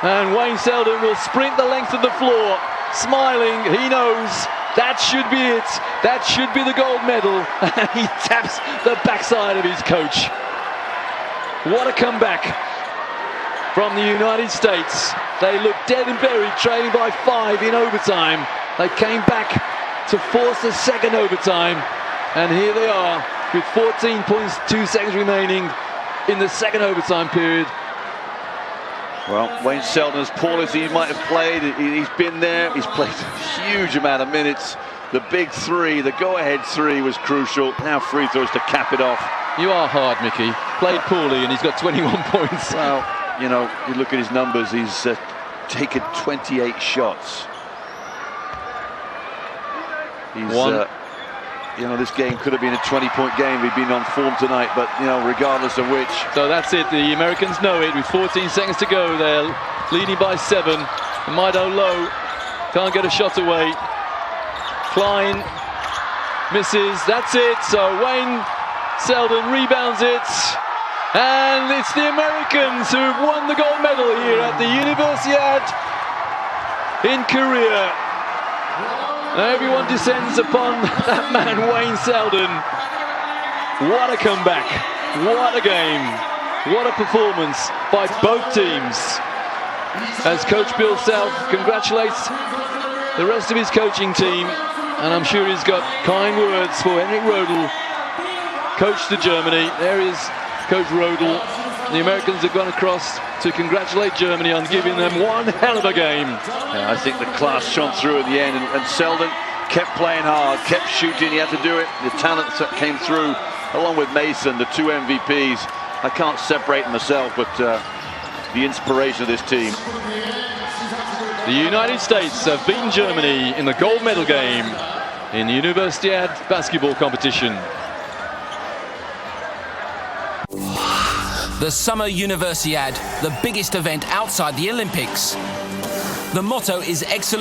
Speaker 1: And Wayne Selden will sprint the length of the floor, smiling. He knows that should be it. That should be the gold medal. He taps the backside of his coach. What a comeback from the United States. They looked dead and buried, trailing by 5 in overtime. They came back to force the second overtime. And here they are with 14.2 seconds remaining in the second overtime period.
Speaker 2: Well, Wayne Selden, as poor as he might have played, he's been there. He's played a huge amount of minutes. The big 3, the go-ahead 3 was crucial. Now free throws to cap it off.
Speaker 1: You are hard, Mickey. Played poorly, and he's got 21 points.
Speaker 2: Well, you know, you look at his numbers. He's taken 28 shots. He's, you know, this game could have been a 20-point game. He'd been on form tonight, but, you know, regardless of which.
Speaker 1: So that's it. The Americans know it. With 14 seconds to go, they're leading by 7. And Mido Lowe can't get a shot away. Klein misses. That's it. So Wayne Selden rebounds it. And it's the Americans who've won the gold medal here at the Universiade in Korea. Everyone descends upon that man, Wayne Selden. What a comeback. What a game. What a performance by both teams. As Coach Bill Self congratulates the rest of his coaching team. And I'm sure he's got kind words for Henrik Rodel, coach to Germany. There is Coach Rodel. The Americans have gone across to congratulate Germany on giving them one hell of a game.
Speaker 2: Yeah, I think the class shone through at the end, and Selden kept playing hard, kept shooting. He had to do it. The talent that came through, along with Mason, the 2 MVPs. I can't separate them myself, but the inspiration of this team.
Speaker 1: The United States have beaten Germany in the gold medal game in the Universiade basketball competition.
Speaker 3: The Summer Universiade, the biggest event outside the Olympics. The motto is excellence.